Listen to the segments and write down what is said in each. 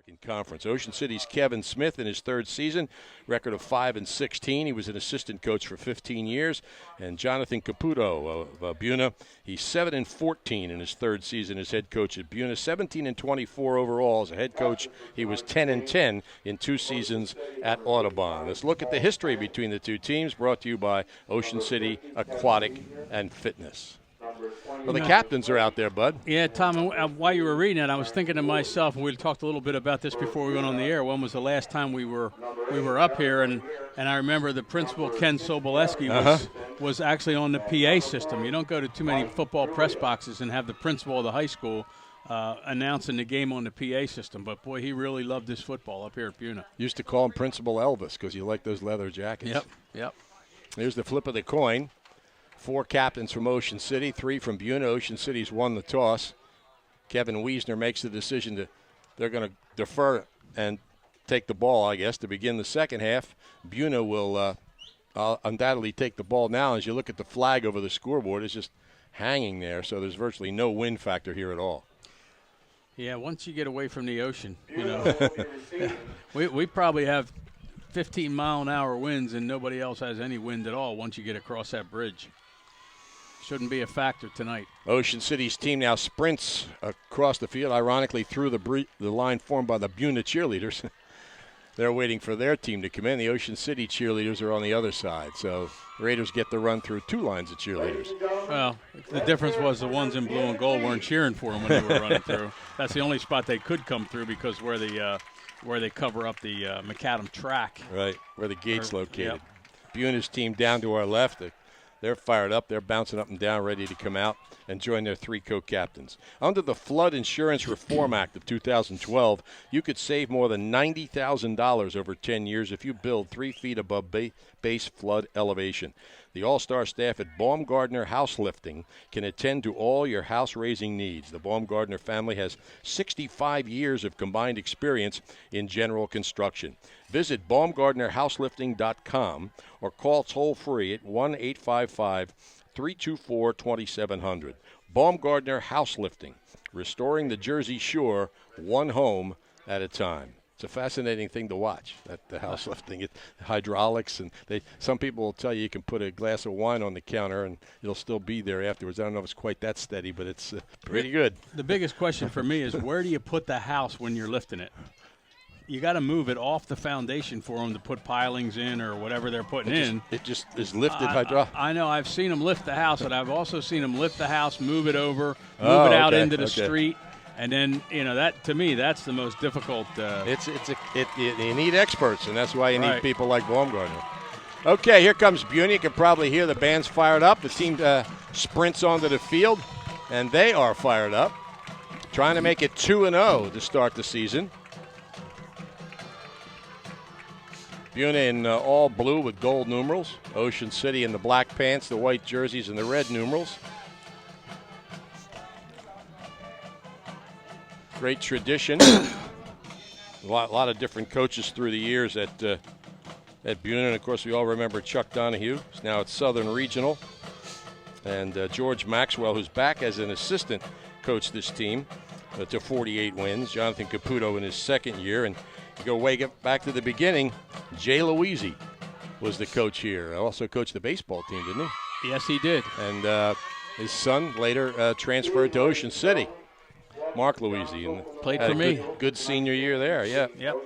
in conference. Ocean City's Kevin Smith in his third season, record of 5-16. He was an assistant coach for 15 years. And Jonathan Caputo of Buena, he's 7-14 in his third season as head coach at Buena. 17-24 overall as a head coach. He was 10-10 in 2 seasons at Audubon. Let's look at the history between the two teams, brought to you by Ocean City Aquatic and Fitness. Well, the captains are out there, Bud. Yeah, Tom, while you were reading it, I was thinking to myself, and we talked a little bit about this before we went on the air, when was the last time we were up here, and I remember the principal, Ken Soboleski, was actually on the PA system. You don't go to too many football press boxes and have the principal of the high school announcing the game on the PA system. But, boy, he really loved his football up here at Buena. Used to call him Principal Elvis because you like those leather jackets. Yep. There's the flip of the coin. 4 captains from Ocean City, 3 from Buena. Ocean City's won the toss. Kevin Wiesner makes the decision they're going to defer and take the ball, I guess, to begin the second half. Buena will undoubtedly take the ball now. As you look at the flag over the scoreboard, it's just hanging there, so there's virtually no wind factor here at all. Yeah, once you get away from the ocean, we probably have 15-mile-an-hour winds, and nobody else has any wind at all once you get across that bridge. Shouldn't be a factor tonight. Ocean City's team now sprints across the field, ironically through the line formed by the Buena cheerleaders. They're waiting for their team to come in. The Ocean City cheerleaders are on the other side, so the Raiders get the run through 2 lines of cheerleaders. Well, the difference was the ones in blue and gold weren't cheering for them when they were running through. That's the only spot they could come through because where they cover up the macadam track. Right, where the gate's located. Yep. Buena's team down to our left. They're fired up. They're bouncing up and down, ready to come out and join their 3 co-captains. Under the Flood Insurance Reform Act of 2012, you could save more than $90,000 over 10 years if you build 3 feet above base flood elevation. The all-star staff at Baumgardner House Lifting can attend to all your house-raising needs. The Baumgardner family has 65 years of combined experience in general construction. Visit baumgardnerhouselifting.com or call toll-free at 1-855-324-2700. Baumgardner House Lifting, restoring the Jersey Shore one home at a time. It's a fascinating thing to watch, the house lifting. Hydraulics, and some people will tell you can put a glass of wine on the counter and it'll still be there afterwards. I don't know if it's quite that steady, but it's pretty good. The biggest question for me is where do you put the house when you're lifting it? You got to move it off the foundation for them to put pilings in or whatever they're putting in. It just is lifted hydraulic. I know. I've seen them lift the house, and I've also seen them lift the house, move it over, move it out into the street. And then, that to me, that's the most difficult. You need experts, and that's why you need people like Baumgardner. Okay, here comes Buena. You can probably hear the band's fired up. The team sprints onto the field, and they are fired up, trying to make it 2-0 to start the season. Buena in all blue with gold numerals. Ocean City in the black pants, the white jerseys, and the red numerals. Great tradition. A lot of different coaches through the years at Buena. And, of course, we all remember Chuck Donahue. He's now at Southern Regional. And George Maxwell, who's back as an assistant, coached this team to 48 wins. Jonathan Caputo in his second year. And you go way back to the beginning, Jay Louisi was the coach here. Also coached the baseball team, didn't he? Yes, he did. And his son later transferred to Ocean City. Mark Louisi, and played for me. Good senior year there, yeah. Yep.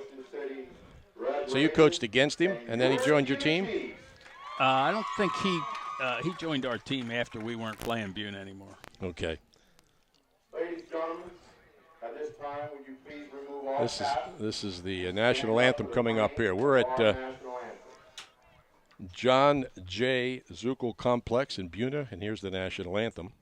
So you coached against him, and then he joined your team? I don't think he joined our team after we weren't playing Buena anymore. Okay. Ladies and gentlemen, at this time, would you please remove all This is the national anthem coming up here. We're at John J. Zuckel Complex in Buena, and here's the national anthem.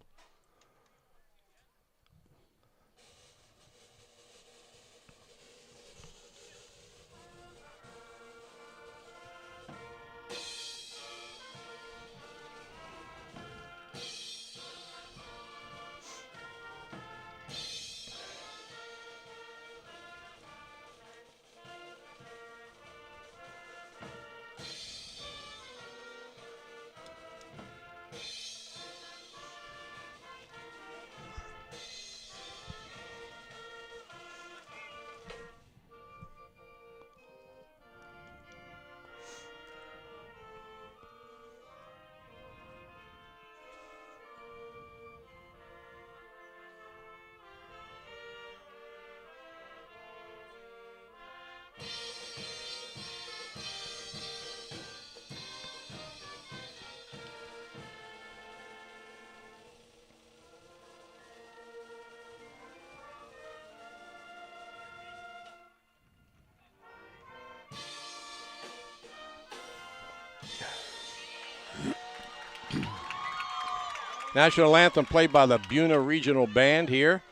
National anthem played by the Buena Regional Band here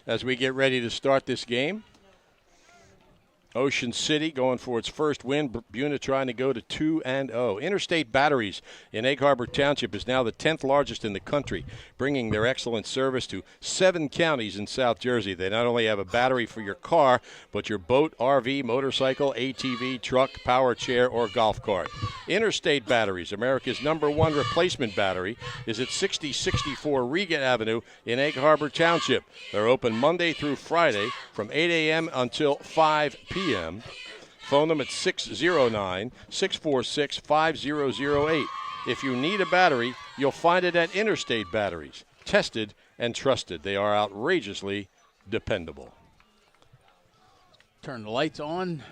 as we get ready to start this game. Ocean City going for its first win. Buena trying to go to 2-0. Interstate Batteries in Egg Harbor Township is now the 10th largest in the country, bringing their excellent service to 7 counties in South Jersey. They not only have a battery for your car, but your boat, RV, motorcycle, ATV, truck, power chair, or golf cart. Interstate Batteries, America's #1 replacement battery, is at 6064 Regan Avenue in Egg Harbor Township. They're open Monday through Friday from 8 a.m. until 5 p.m. Phone them at 609-646-5008. If you need a battery, you'll find it at Interstate Batteries. Tested and trusted. They are outrageously dependable. Turn the lights on.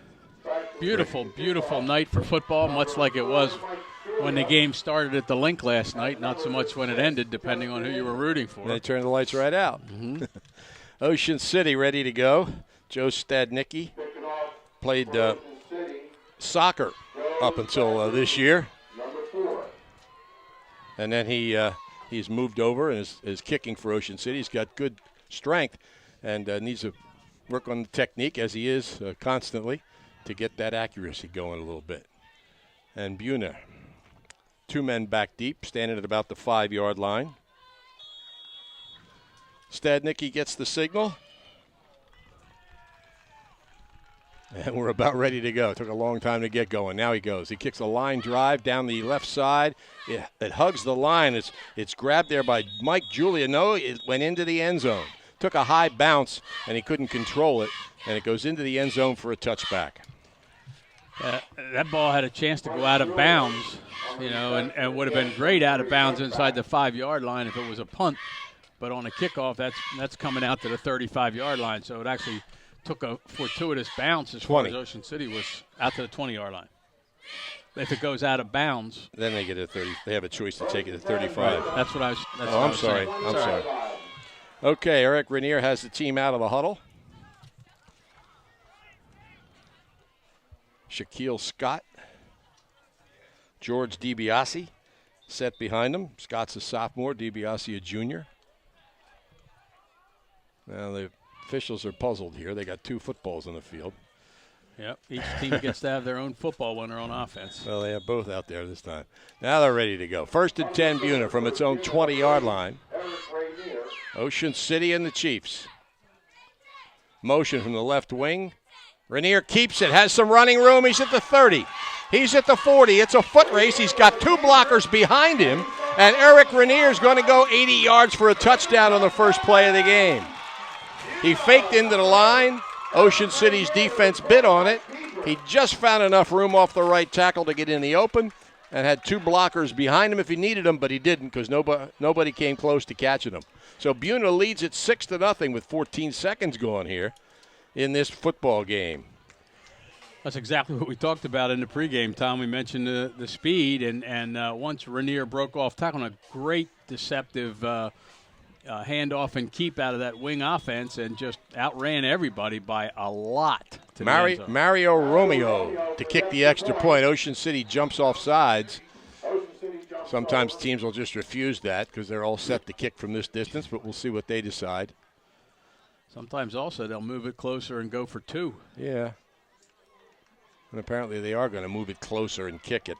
Beautiful, beautiful night for football, much like it was when the game started at the Link last night, not so much when it ended, depending on who you were rooting for. They turned the lights right out. Ocean City ready to go. Joe Stadnicki played soccer up until this year. And then he's moved over and is kicking for Ocean City. He's got good strength and needs to work on the technique, as he is constantly, to get that accuracy going a little bit. And Buena, 2 men back deep, standing at about the 5-yard line. Stadnicki gets the signal. And we're about ready to go. It took a long time to get going. Now he goes. He kicks a line drive down the left side. It hugs the line. It's grabbed there by Mike Julia. No, it went into the end zone. Took a high bounce, and he couldn't control it. And it goes into the end zone for a touchback. That ball had a chance to go out of bounds, and would have been great out of bounds inside the 5-yard line if it was a punt. But on a kickoff, that's coming out to the 35-yard line. So it actually took a fortuitous bounce as far as Ocean City was out to the 20-yard line. If it goes out of bounds, then they get a 30. They have a choice to take it to 35. Right. That's what I was. I'm sorry. I'm sorry. Okay, Eric Rainier has the team out of the huddle. Shaquille Scott, George DiBiase set behind him. Scott's a sophomore, DiBiase a junior. Now the officials are puzzled here. They got 2 footballs on the field. Yep, each team gets to have their own football when they're on offense. Well, they have both out there this time. Now they're ready to go. 1st and 10 Buena from its own 20-yard line. Ocean City and the Chiefs. Motion from the left wing. Rainier keeps it, has some running room. He's at the 30. He's at the 40. It's a foot race. He's got 2 blockers behind him. And Eric Rainier is going to go 80 yards for a touchdown on the first play of the game. He faked into the line. Ocean City's defense bit on it. He just found enough room off the right tackle to get in the open and had 2 blockers behind him if he needed them, but he didn't because nobody came close to catching him. So Buena leads it 6-0 with 14 seconds going here in this football game. That's exactly what we talked about in the pregame, Tom. We mentioned the speed, and once Rainier broke off tackle, a great deceptive handoff and keep out of that wing offense and just outran everybody by a lot. Mario Romeo to kick the extra point. Ocean City jumps off sides. Sometimes teams will just refuse that because they're all set to kick from this distance, but we'll see what they decide. Sometimes also they'll move it closer and go for 2. Yeah. And apparently they are going to move it closer and kick it.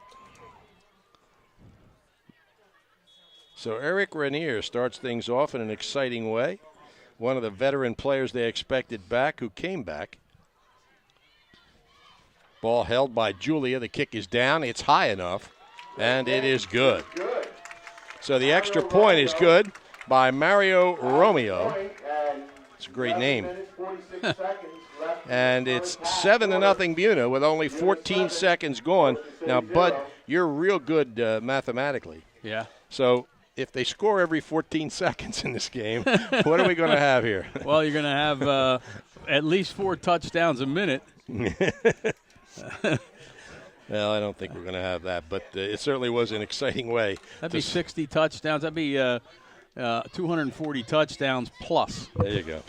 So Eric Rainier starts things off in an exciting way. One of the veteran players they expected back who came back. Ball held by Julia. The kick is down. It's high enough, and it is good. So the extra point is good by Mario Romeo. It's a great name. And it's 7-0 Buena with only 14 seconds gone. Now, Bud, you're real good mathematically. Yeah. So if they score every 14 seconds in this game, what are we going to have here? Well, you're going to have at least 4 touchdowns a minute. Well, I don't think we're going to have that, but it certainly was an exciting way. That'd be 60 touchdowns. That'd be 240 touchdowns plus. There you go.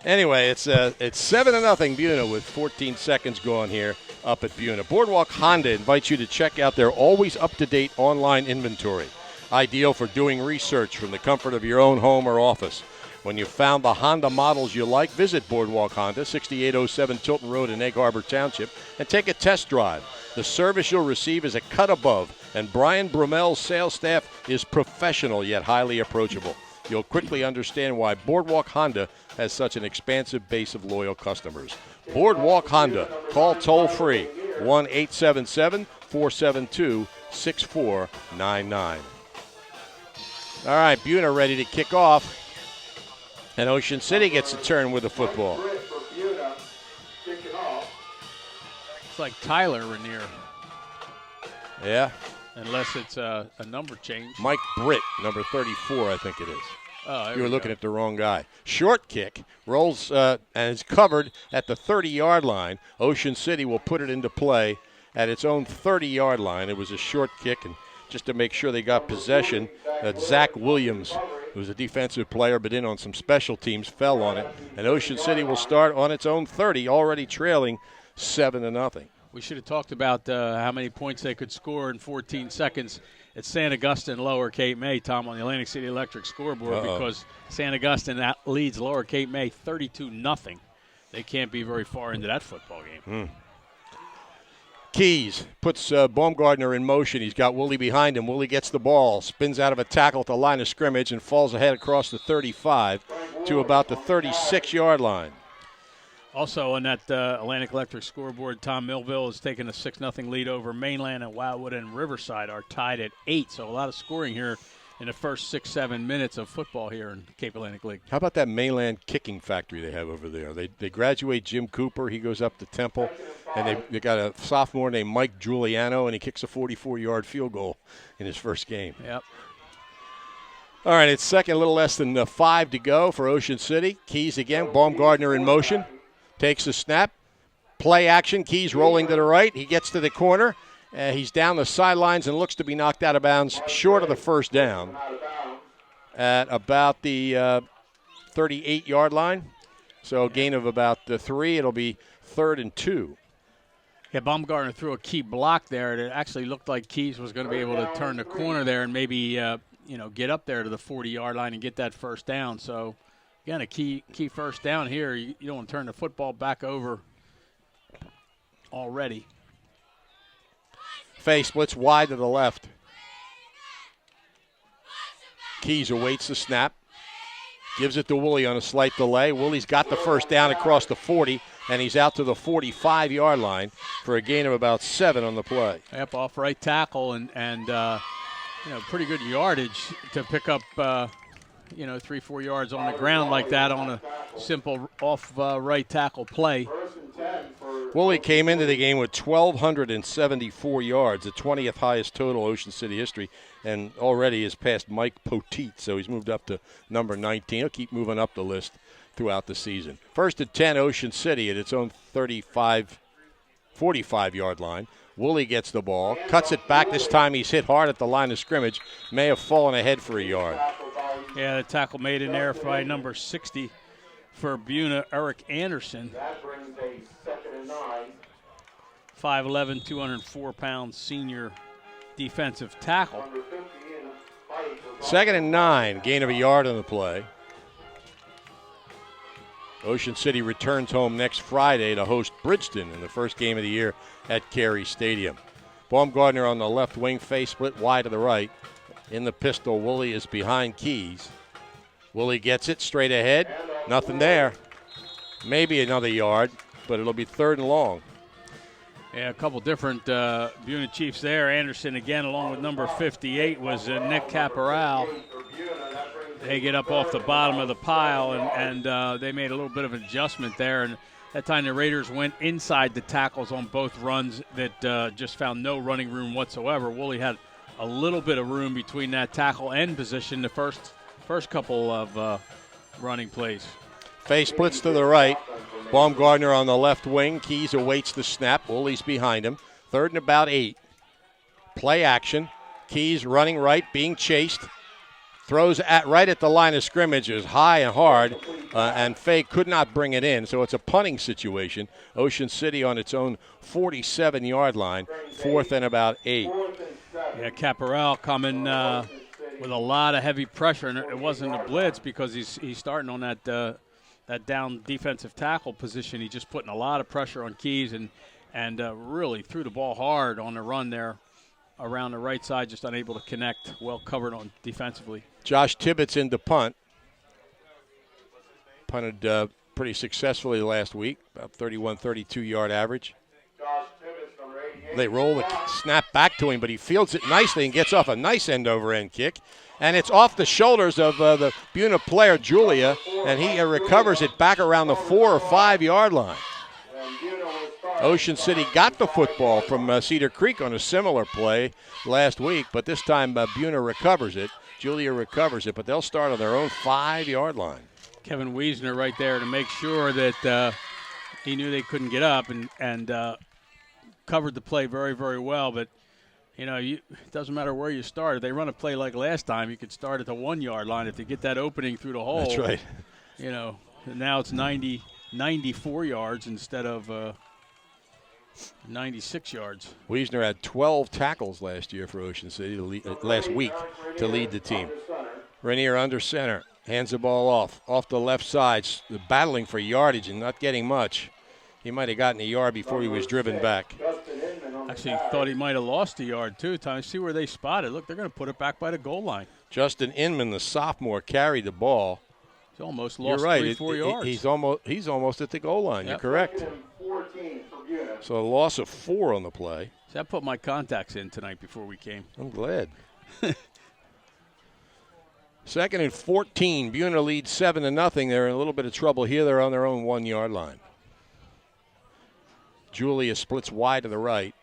Anyway, it's 7-0 Buena with 14 seconds gone here up at Buena. Boardwalk Honda invites you to check out their always up-to-date online inventory. ideal for doing research from the comfort of your own home or office. When you've found the Honda models you like, visit Boardwalk Honda, 6807 Tilton Road in Egg Harbor Township, and take a test drive. The service you'll receive is a cut above, and Brian Brumel's sales staff is professional yet highly approachable. You'll quickly understand why Boardwalk Honda has such an expansive base of loyal customers. Boardwalk Honda. Call toll-free, 1-877-472-6499. All right, Buena ready to kick off. And Ocean City gets a turn with the football. It's like Tyler Rainier. Yeah. Unless it's a number change. Mike Britt, number 34, I think it is. Oh, you were looking at the wrong guy. Short kick, rolls and is covered at the 30-yard line. Ocean City will put it into play at its own 30-yard line. It was a short kick, and just to make sure they got possession, Zach Williams, who was a defensive player but in on some special teams, fell on it. And Ocean City will start on its own 30, already trailing 7-0. We should have talked about how many points they could score in 14 seconds at San Augustine, Lower Cape May, Tom, on the Atlantic City Electric scoreboard, because San Augustine leads Lower Cape May 32-0. They can't be very far into that football game. Keys puts Baumgartner in motion. He's got Woolley behind him. Woolley gets the ball, spins out of a tackle at the line of scrimmage, and falls ahead across the 35 to about the 36-yard line. Also on that Atlantic Electric scoreboard, Tom, Millville has taken a 6-0 lead over Mainland, and Wildwood and Riverside are tied at 8. So a lot of scoring here in the first 6-7 minutes of football here in Cape Atlantic League. How about that Mainland kicking factory they have over there? They graduate Jim Cooper. He goes up to Temple, and they got a sophomore named Mike Giuliano, and he kicks a 44-yard field goal in his first game. Yep. All right, it's second, a little less than 5 to go for Ocean City. Keys again, Baumgartner in motion. Takes a snap, play action, Keys rolling to the right. He gets to the corner. He's down the sidelines and looks to be knocked out of bounds short of the first down at about the 38-yard line. So a gain of about 3. It'll be 3rd and 2. Yeah, Baumgartner threw a key block there. It actually looked like Keys was going to be able to turn the corner there and maybe get up there to the 40-yard line and get that first down. So again, a key first down here. You don't want to turn the football back over already. Fay splits wide to the left. Keys awaits the snap. Gives it to Woolley on a slight delay. Woolley's got the first down across the 40, and he's out to the 45-yard line for a gain of about 7 on the play. Yep, off right tackle and pretty good yardage to pick up 3-4 yards on the ground like that on a simple off right tackle play. Woolley came into the game with 1,274 yards, the 20th highest total Ocean City history, and already has passed Mike Poteet, so he's moved up to number 19. He'll keep moving up the list throughout the season. First and 10, Ocean City at its own 45-yard line. Woolley gets the ball, cuts it back. This time he's hit hard at the line of scrimmage. May have fallen ahead for a yard. Yeah, the tackle made in there by number 60 for Buena, Eric Anderson. 5'11", 204-pound senior defensive tackle. 2nd and 9, gain of a yard on the play. Ocean City returns home next Friday to host Bridgeton in the first game of the year at Carey Stadium. Baumgartner on the left wing, face split wide to the right. In the pistol, Woolley is behind Keys. Woolley gets it straight ahead. Nothing there. Maybe another yard, but it'll be 3rd and long. Yeah, a couple different Buena Chiefs there. Anderson again, along with number 58, was Nick Caporal. They get up off the bottom of the pile, and they made a little bit of an adjustment there. And that time the Raiders went inside the tackles on both runs that just found no running room whatsoever. Woolley had a little bit of room between that tackle and position the first couple of running plays. Fay splits to the right. Baumgartner on the left wing. Keys awaits the snap. Woolley's behind him. 3rd and about 8. Play action. Keys running right, being chased. Throws right at the line of scrimmage. It was high and hard, and Fay could not bring it in. So it's a punting situation. Ocean City on its own 47-yard line. 4th and about 8. Yeah, Caporal coming with a lot of heavy pressure, and it wasn't a blitz because he's starting on that down defensive tackle position. He's just putting a lot of pressure on Keys and really threw the ball hard on the run there around the right side, just unable to connect, well covered on defensively. Josh Tibbetts in to punt. Punted pretty successfully last week, about 32-yard average. They roll the snap back to him, but he fields it nicely and gets off a nice end-over-end kick. And it's off the shoulders of the Buena player, Julia, and he recovers it back around the 4 or 5 yard line. Ocean City got the football from Cedar Creek on a similar play last week, but this time Buena recovers it. Julia recovers it, but they'll start on their own 5 yard line. Kevin Wiesner right there to make sure that he knew they couldn't get up and covered the play very, very well. But, it doesn't matter where you start. If they run a play like last time, you could start at the 1 yard line. If they get that opening through the hole. That's right. Now it's 94 yards instead of 96 yards. Wiesner had 12 tackles last year for Ocean City, last week, to lead the team. Rainier under center. Hands the ball off the left side, battling for yardage and not getting much. He might have gotten a yard before he was driven back. Actually, thought he might have lost a yard, too. Time to see where they spotted. Look, they're going to put it back by the goal line. Justin Inman, the sophomore, carried the ball. He's almost lost You're right. 3-4 yards. He's almost at the goal line. Yep. You're correct. So a loss of 4 on the play. So I put my contacts in tonight before we came. I'm glad. 2nd and 14. Buena leads 7-0. They're in a little bit of trouble here. They're on their own 1 yard line. Julia splits wide to the right.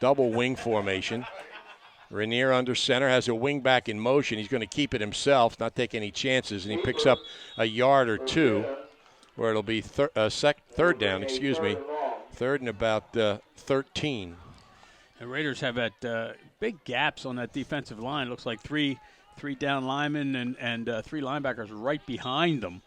Double wing formation. Rainier under center has a wing back in motion. He's going to keep it himself, not take any chances, and he picks up a yard or 2, where it'll be third down. Third and about 13. The Raiders have that big gaps on that defensive line. Looks like three down linemen and 3 linebackers right behind them.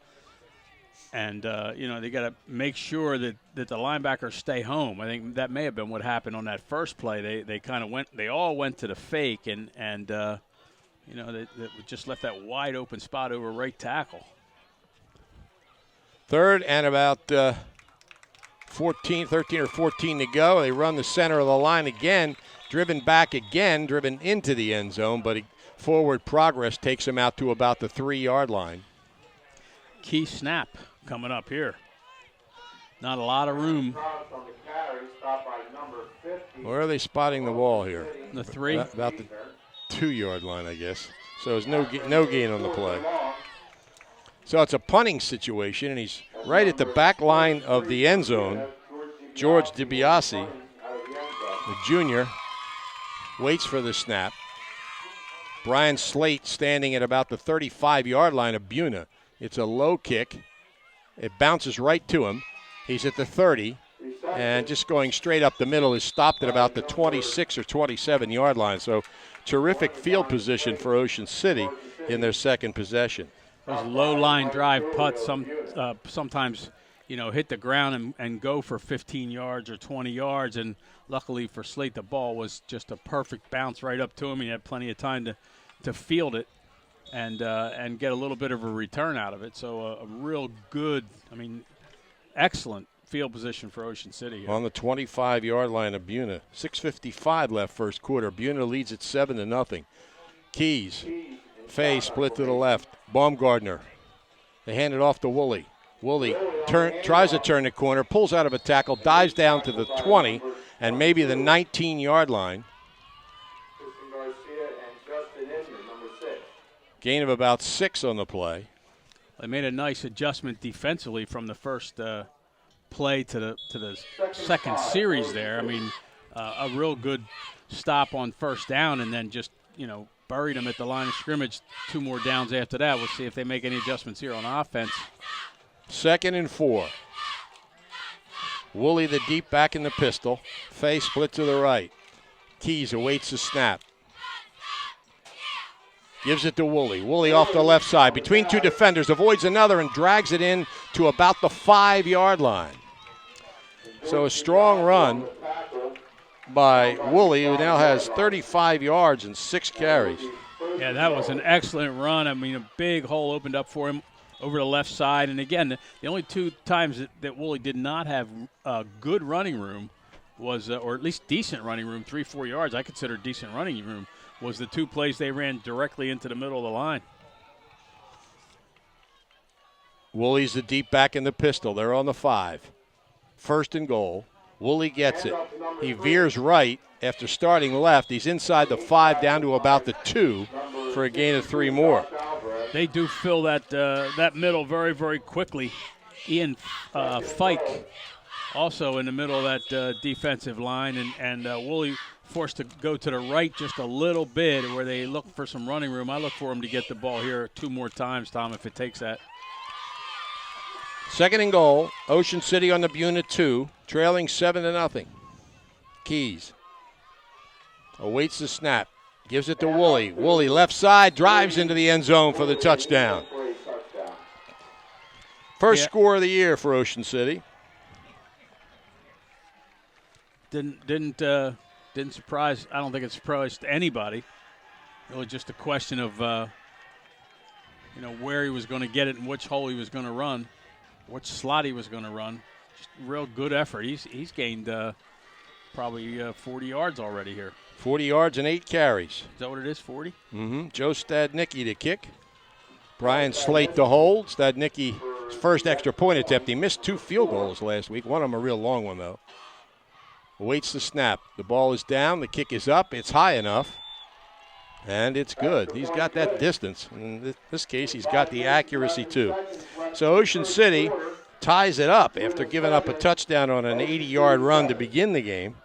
And, they got to make sure that the linebackers stay home. I think that may have been what happened on that first play. They all went to the fake and they just left that wide open spot over right tackle. 3rd and about 13 or 14 to go. They run the center of the line again, driven into the end zone, but forward progress takes him out to about the 3 yard line. Key snap coming up here. Not a lot of room. Where are they spotting the ball here? The 3? About the 2 yard line, I guess. So there's no gain on the play. So it's a punting situation, and he's right at the back line of the end zone. George DiBiase, the junior, waits for the snap. Brian Slate standing at about the 35 yard line of Buena. It's a low kick. It bounces right to him. He's at the 30, and just going straight up the middle is stopped at about the 26 or 27 yard line. So terrific field position for Ocean City in their second possession. Those low line drive putts sometimes, hit the ground and go for 15 yards or 20 yards. And luckily for Slate, the ball was just a perfect bounce right up to him. He had plenty of time to field it and get a little bit of a return out of it. So a real good, excellent field position for Ocean City here. On the 25 yard line of Buena. 6:55 left first quarter. Buena leads at 7-0. Keys. Fay split to the left. Baumgardner. They hand it off to Woolley. Woolley tries to turn the corner, pulls out of a tackle, dives down to the 20 and maybe the 19 yard line. Gain of about 6 on the play. They made a nice adjustment defensively from the first play to the second series there. A real good stop on first down and then just, buried them at the line of scrimmage. 2 more downs after that. We'll see if they make any adjustments here on offense. 2nd and 4. Woolley the deep back in the pistol. Fay split to the right. Keys awaits the snap. Gives it to Woolley. Woolley off the left side. Between 2 defenders. Avoids another and drags it in to about the 5 yard line. So a strong run by Woolley, who now has 35 yards and 6 carries. Yeah, that was an excellent run. I mean, a big hole opened up for him over the left side. And, again, the only two times that Woolley did not have good running room was, or at least decent running room, 3-4 yards, I consider decent running room, was the two plays they ran directly into the middle of the line. Woolley's the deep back in the pistol. They're on the 5. First and goal. Woolley gets it. He veers right after starting left. He's inside the 5 down to about the 2 for a gain of 3 more. They do fill that middle very, very quickly. Ian Fike also in the middle of that defensive line, and Woolley forced to go to the right just a little bit where they look for some running room. I look for him to get the ball here 2 more times, Tom, if it takes that. Second and goal. Ocean City on the Buena 2, trailing 7-0. Keys awaits the snap. Gives it to Woolley. Woolley left side, drives into the end zone for the touchdown. First score of the year for Ocean City. Didn't surprise. I don't think it surprised anybody. It was just a question of where he was going to get it and which hole he was going to run, which slot he was going to run. Just real good effort. He's gained probably 40 yards already here. 40 yards and 8 carries. Is that what it is, 40? Mm-hmm. Joe Stadnicki to kick. Brian Slate to hold. Stadnicki's first extra point attempt. He missed 2 field goals last week. One of them a real long one, though. Awaits the snap. The ball is down. The kick is up. It's high enough. And it's good. He's got that distance. In this case, he's got the accuracy, too. So Ocean City ties it up after giving up a touchdown on an 80-yard run to begin the game.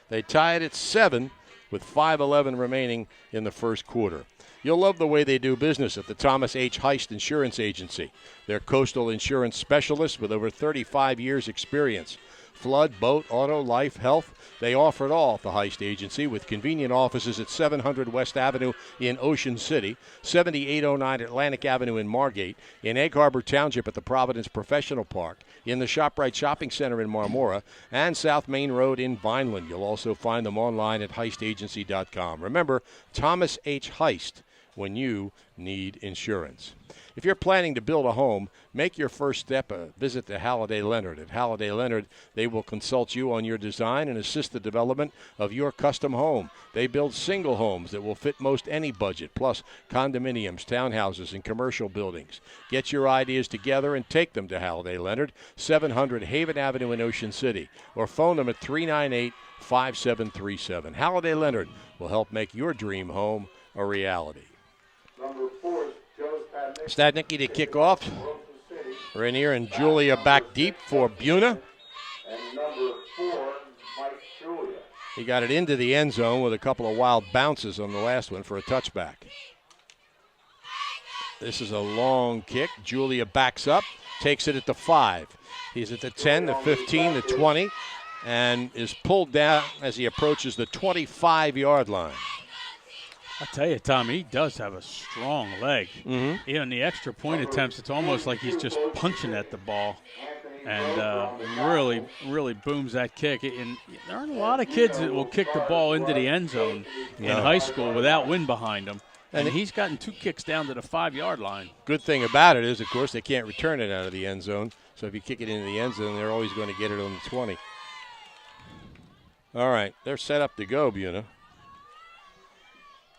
They tie it at 7 with 5:11 remaining in the first quarter. You'll love the way they do business at the Thomas H. Heist Insurance Agency. They're coastal insurance specialists with over 35 years' experience. Flood, boat, auto, life, health, they offer it all at the Heist Agency with convenient offices at 700 West Avenue in Ocean City, 7809 Atlantic Avenue in Margate, in Egg Harbor Township at the Providence Professional Park, in the ShopRite Shopping Center in Marmora, and South Main Road in Vineland. You'll also find them online at heistagency.com. Remember, Thomas H. Heist, when you need insurance. If you're planning to build a home, make your first step a visit to Halliday Leonard. At Halliday Leonard, they will consult you on your design and assist the development of your custom home. They build single homes that will fit most any budget, plus condominiums, townhouses, and commercial buildings. Get your ideas together and take them to Halliday Leonard, 700 Haven Avenue in Ocean City, or phone them at 398-5737. Halliday Leonard will help make your dream home a reality. Number 4 is Joe Stadnicki to kick off. Rainier and Julia back deep for Buena. And number 4, Mike Julia. He got it into the end zone with a couple of wild bounces on the last one for a touchback. This is a long kick. Julia backs up, takes it at the 5. He's at the 10, the 15, the 20, and is pulled down as he approaches the 25-yard line. I tell you, Tom, he does have a strong leg. Mm-hmm. In the extra point attempts, it's almost like he's just punching at the ball, and really, really booms that kick. And there aren't a lot of kids that will kick the ball into the end zone in high school without wind behind them. And he's gotten 2 kicks down to the 5-yard line. Good thing about it is, of course, they can't return it out of the end zone. So if you kick it into the end zone, they're always going to get it on the 20. All right, they're set up to go, Buena.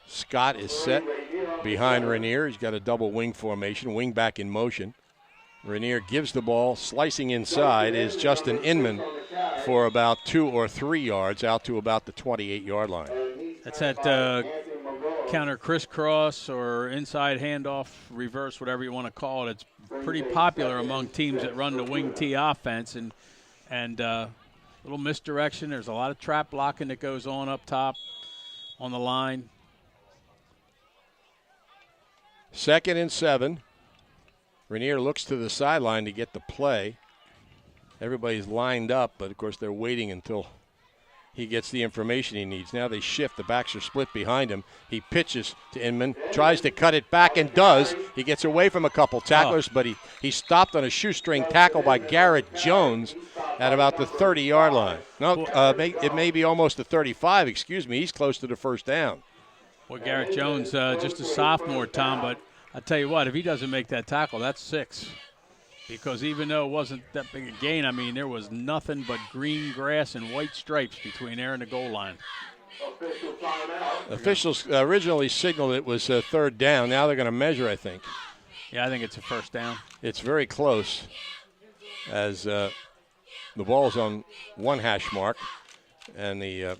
Scott is set behind Rainier. He's got a double wing formation, wing back in motion. Rainier gives the ball. Slicing inside is Justin Inman for about 2 or 3 yards out to about the 28-yard line. That's that counter crisscross or inside handoff, reverse, whatever you want to call it. It's pretty popular among teams that run the wing T offense, and little misdirection. There's a lot of trap blocking that goes on up top on the line. 2nd and 7. Rainier looks to the sideline to get the play. Everybody's lined up, but, of course, they're waiting until he gets the information he needs. Now they shift. The backs are split behind him. He pitches to Inman, tries to cut it back, and does. He gets away from a couple tacklers, but he stopped on a shoestring tackle by Garrett Jones at about the 30-yard line. No, it may be almost the 35, excuse me. He's close to the first down. Well, Garrett Jones, just a sophomore, Tom, but I tell you what, if he doesn't make that tackle, that's 6. Because even though it wasn't that big a gain, I mean, there was nothing but green grass and white stripes between there and the goal line. Officials originally signaled it was third down. Now they're going to measure, I think. Yeah, I think it's a first down. It's very close as the ball's on one hash mark and the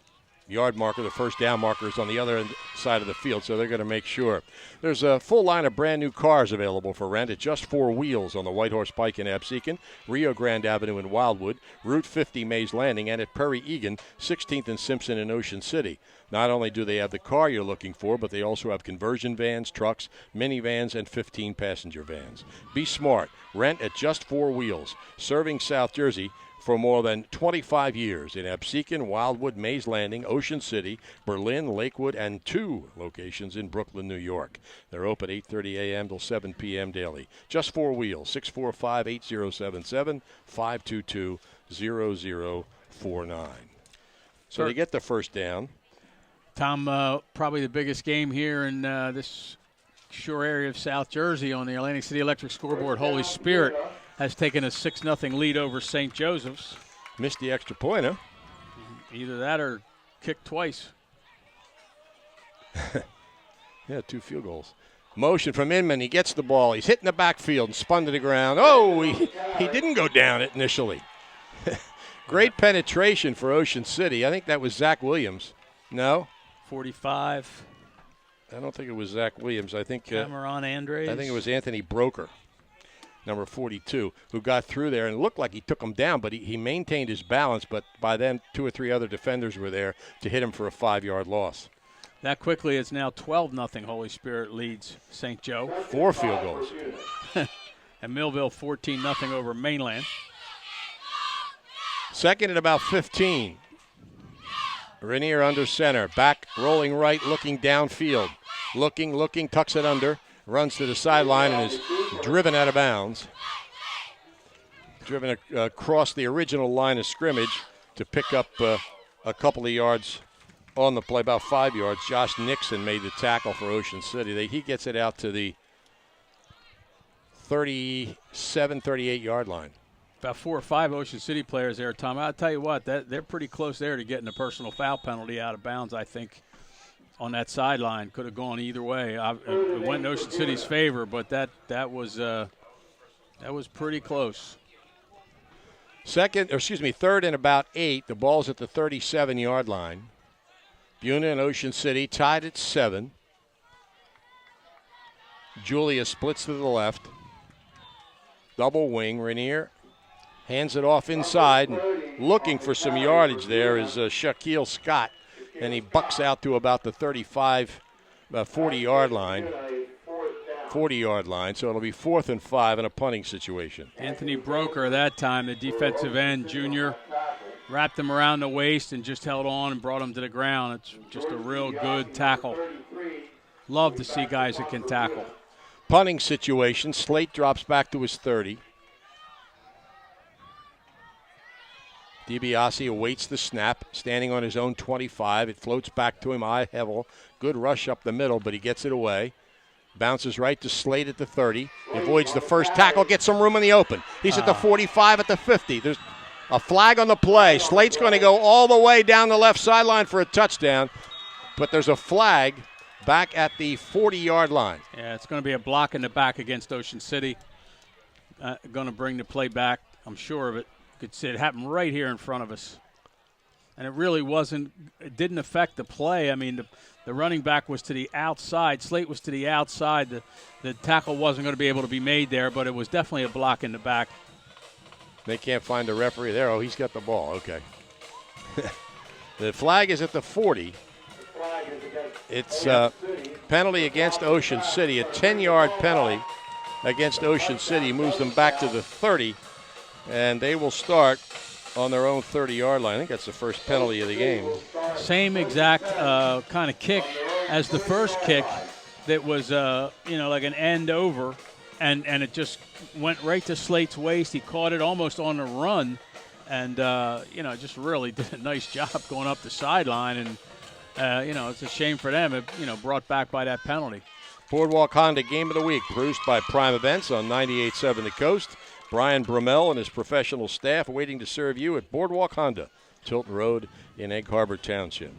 yard marker, the first down marker, is on the other side of the field, so they're going to make sure. There's a full line of brand new cars available for rent at Just 4 Wheels on the White Horse Pike in Absecon, Rio Grande Avenue in Wildwood, Route 50 Mays Landing, and at Prairie Egan, 16th and Simpson in Ocean City. Not only do they have the car you're looking for, but they also have conversion vans, trucks, minivans, and 15-passenger vans. Be smart. Rent at Just 4 Wheels, serving South Jersey for more than 25 years in Absecon, Wildwood, Mays Landing, Ocean City, Berlin, Lakewood, and 2 locations in Brooklyn, New York. They're open 8:30 a.m. till 7 p.m. daily. Just 4 Wheels, 645-8077, 522-0049. So they get the first down. Tom, probably the biggest game here in this shore area of South Jersey on the Atlantic City Electric scoreboard. Holy Spirit has taken a 6-0 lead over St. Joseph's. Missed the extra point, huh? Either that or kicked twice. Yeah, 2 field goals. Motion from Inman. He gets the ball. He's hitting the backfield and spun to the ground. Oh, he didn't go down it initially. Great penetration for Ocean City. I think that was Zach Williams. No? 45. I don't think it was Zach Williams. I think Cameron Andres. I think it was Anthony Broker, number 42, who got through there and looked like he took him down, but he maintained his balance. But by then, 2 or 3 other defenders were there to hit him for a 5-yard loss. That quickly, it's now 12-0. Holy Spirit leads St. Joe. 4 field goals. And Millville 14-0 over Mainland. Second and about 15. Rainier under center. Back, rolling right, looking downfield. Looking, tucks it under. Runs to the sideline and is driven out of bounds. Driven across the original line of scrimmage to pick up a couple of yards on the play, about 5 yards. Josh Nixon made the tackle for Ocean City. He gets it out to the 37, 38-yard line. About 4 or 5 Ocean City players there, Tom. I'll tell you what, they're pretty close there to getting a personal foul penalty out of bounds, I think, on that sideline. Could have gone either way. It went in Ocean City's favor, but that was pretty close. Third and about 8. The ball's at the 37-yard line. Buena and Ocean City tied at 7. Julia splits to the left. Double wing. Rainier hands it off inside. And looking for some yardage there is Shaquille Scott. And he bucks out to about the 35, 40-yard line. 40-yard line, so it'll be 4th and 5 in a punting situation. Anthony Broker that time, the defensive end, junior, wrapped him around the waist and just held on and brought him to the ground. It's just a real good tackle. Love to see guys that can tackle. Punting situation, Slate drops back to his 30. DiBiase awaits the snap, standing on his own 25. It floats back to him, eye level. Good rush up the middle, but he gets it away. Bounces right to Slate at the 30. Avoids the first tackle, gets some room in the open. He's at the 45, at the 50. There's a flag on the play. Slate's going to go all the way down the left sideline for a touchdown, but there's a flag back at the 40-yard line. Yeah, it's going to be a block in the back against Ocean City. Going to bring the play back, I'm sure of it. You could see it happen right here in front of us. And it didn't affect the play. I mean, the running back was to the outside. Slate was to the outside. The tackle wasn't going to be able to be made there, but it was definitely a block in the back. They can't find the referee there. Oh, he's got the ball. Okay. The flag is at the 40. It's penalty against Ocean City, a 10-yard penalty against Ocean City. Moves them back to the 30, and they will start on their own 30-yard line. I think that's the first penalty of the game. Same exact kind of kick as the first kick that was, like an end over, and it just went right to Slate's waist. He caught it almost on the run, and, just really did a nice job going up the sideline and It's a shame for them. Brought back by that penalty. Boardwalk Honda Game of the Week, produced by Prime Events on 98.7 The Coast. Brian Brummel and his professional staff waiting to serve you at Boardwalk Honda, Tilton Road in Egg Harbor Township.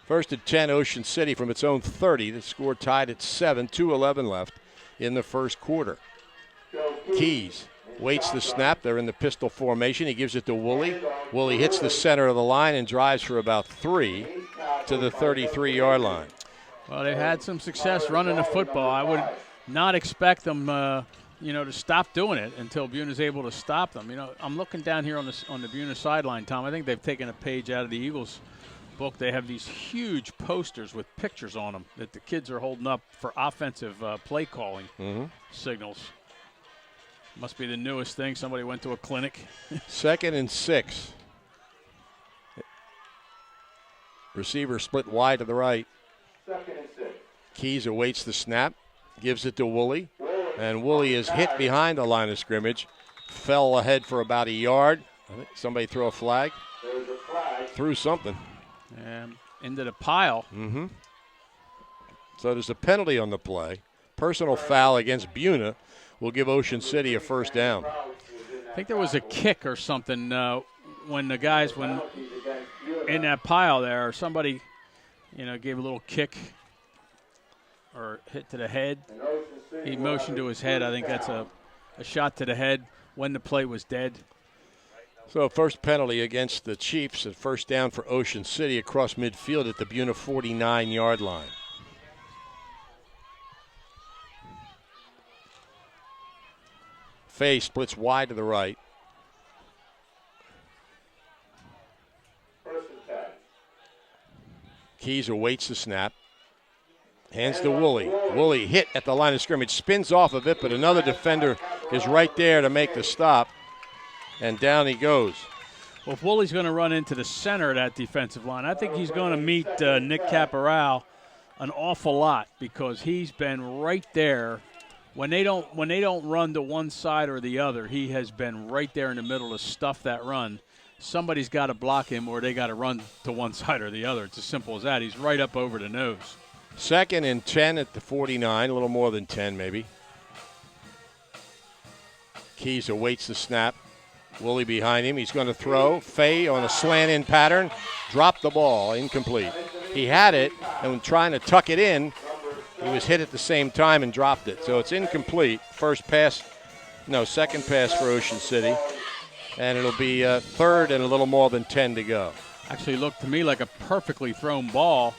First and 10, Ocean City from its own 30. The score tied at 7, 2:11 left in the first quarter. Keys waits the snap. They're in the pistol formation. He gives it to Woolley. Woolley hits the center of the line and drives for about 3 to the 33-yard line. Well, they've had some success running the football. I would not expect them, to stop doing it until Buena's able to stop them. I'm looking down here on the Buena sideline, Tom. I think they've taken a page out of the Eagles' book. They have these huge posters with pictures on them that the kids are holding up for offensive play calling signals. Must be the newest thing. Somebody went to a clinic. 2nd and 6. Receiver split wide to the right. 2nd and 6. Keys awaits the snap, gives it to Woolley, and Woolley is hit behind the line of scrimmage. Fell ahead for about a yard. I think somebody threw a flag. There's a flag. Threw something. And into the pile. So there's a penalty on the play. Personal foul against Buena will give Ocean City a first down. I think there was a kick or something when the guys, in that pile there, somebody, gave a little kick or hit to the head. He motioned to his head. I think that's a shot to the head when the play was dead. So first penalty against the Chiefs, at first down for Ocean City across midfield at the Buena 49-yard line. Fay splits wide to the right. Keys awaits the snap. Hands to Woolley. Woolley hit at the line of scrimmage, spins off of it, but another defender is right there to make the stop, and down he goes. Well, if Woolley's going to run into the center of that defensive line, I think he's going to meet Nick Caporal an awful lot, because he's been right there. When they don't run to one side or the other, he has been right there in the middle to stuff that run. Somebody's got to block him, or they got to run to one side or the other. It's as simple as that. He's right up over the nose. 2nd and 10 at the 49, a little more than 10 maybe. Keys awaits the snap. Woolley behind him. He's going to throw. Fay on a slant-in pattern. Dropped the ball. Incomplete. He had it, and when trying to tuck it in, he was hit at the same time and dropped it. So it's incomplete. Second pass for Ocean City. And it'll be 3rd and a little more than 10 to go. Actually looked to me like a perfectly thrown ball.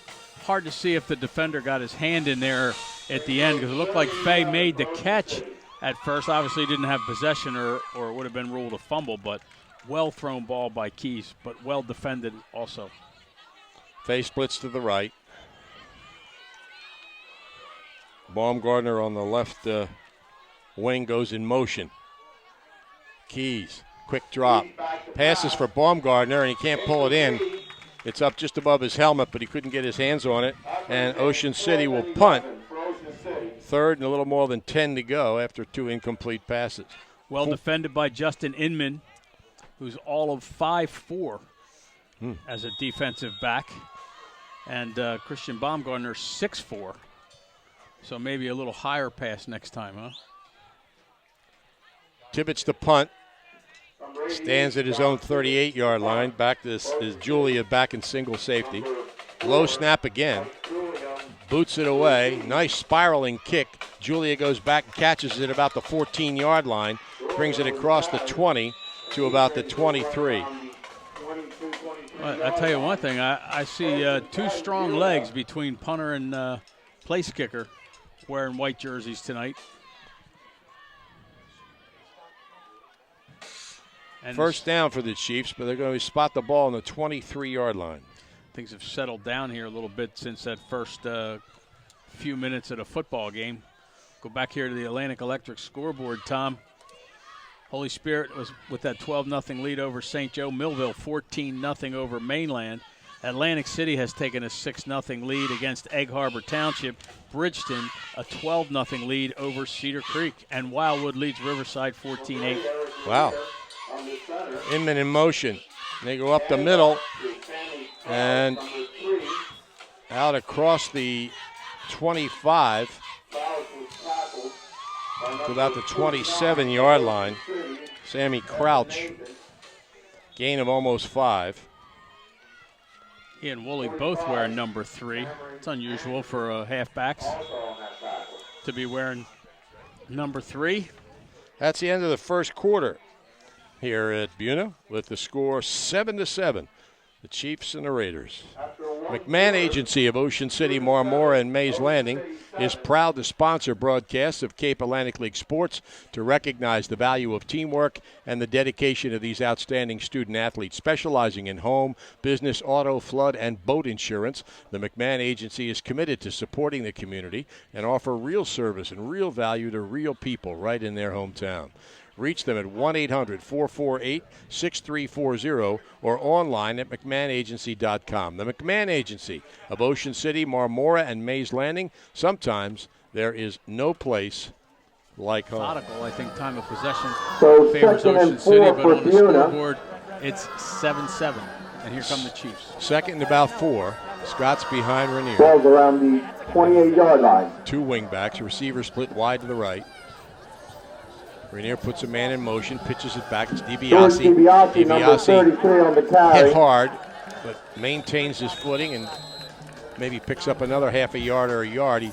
Hard to see if the defender got his hand in there at the end, because it looked like Fay made the catch at first. Obviously didn't have possession, or it would have been ruled a fumble, but well thrown ball by Keys, but well defended also. Fay splits to the right. Baumgartner on the left wing goes in motion. Keys, quick drop. Passes for Baumgartner, and he can't pull it in. It's up just above his helmet, but he couldn't get his hands on it. And Ocean City will punt. 3rd and a little more than 10 to go after 2 incomplete passes. Well defended by Justin Inman, who's all of 5'4" as a defensive back. And Christian Baumgartner, 6'4". So maybe a little higher pass next time, huh? Tibbetts to punt. Stands at his own 38-yard line. Back to is Julia back in single safety. Low snap again. Boots it away. Nice spiraling kick. Julia goes back and catches it about the 14-yard line. Brings it across the 20 to about the 23. Well, I tell you one thing. I see 2 strong legs between punter and place kicker wearing white jerseys tonight. And first down for the Chiefs, but they're going to spot the ball on the 23-yard line. Things have settled down here a little bit since that first few minutes of the football game. Go back here to the Atlantic Electric scoreboard, Tom. Holy Spirit was with that 12-0 lead over St. Joe. Millville 14-0 over Mainland. Atlantic City has taken a 6-0 lead against Egg Harbor Township. Bridgeton a 12-0 lead over Cedar Creek. And Wildwood leads Riverside 14-8. Wow. Inman in motion. They go up the middle, and out across the 25 to about the 27-yard line. Sammy Crouch, gain of almost 5. He and Woolley both wear number 3. It's unusual for halfbacks to be wearing number 3. That's the end of the first quarter here at Buena with the score 7-7. The Chiefs and the Raiders. McMahon Agency of Ocean City, Marmora, and Mays Landing is proud to sponsor broadcasts of Cape Atlantic League sports to recognize the value of teamwork and the dedication of these outstanding student athletes. Specializing in home, business, auto, flood, and boat insurance, the McMahon Agency is committed to supporting the community and offer real service and real value to real people right in their hometown. Reach them at 1-800-448-6340 or online at McMahonAgency.com. The McMahon Agency of Ocean City, Marmora, and Mays Landing. Sometimes there is no place like home. Methodical, I think time of possession So favors second Ocean and City, 4 but for on the Buena. scoreboard, it's 7-7. And here come the Chiefs. Second and about 4. Scott's behind Rainier. Ball's around the 28-yard line. 2 wingbacks. Receiver split wide to the right. Rainier puts a man in motion, pitches it back. It's George DiBiase. DiBiase, number 33 on the carry. Hit hard, but maintains his footing and maybe picks up another half a yard or a yard.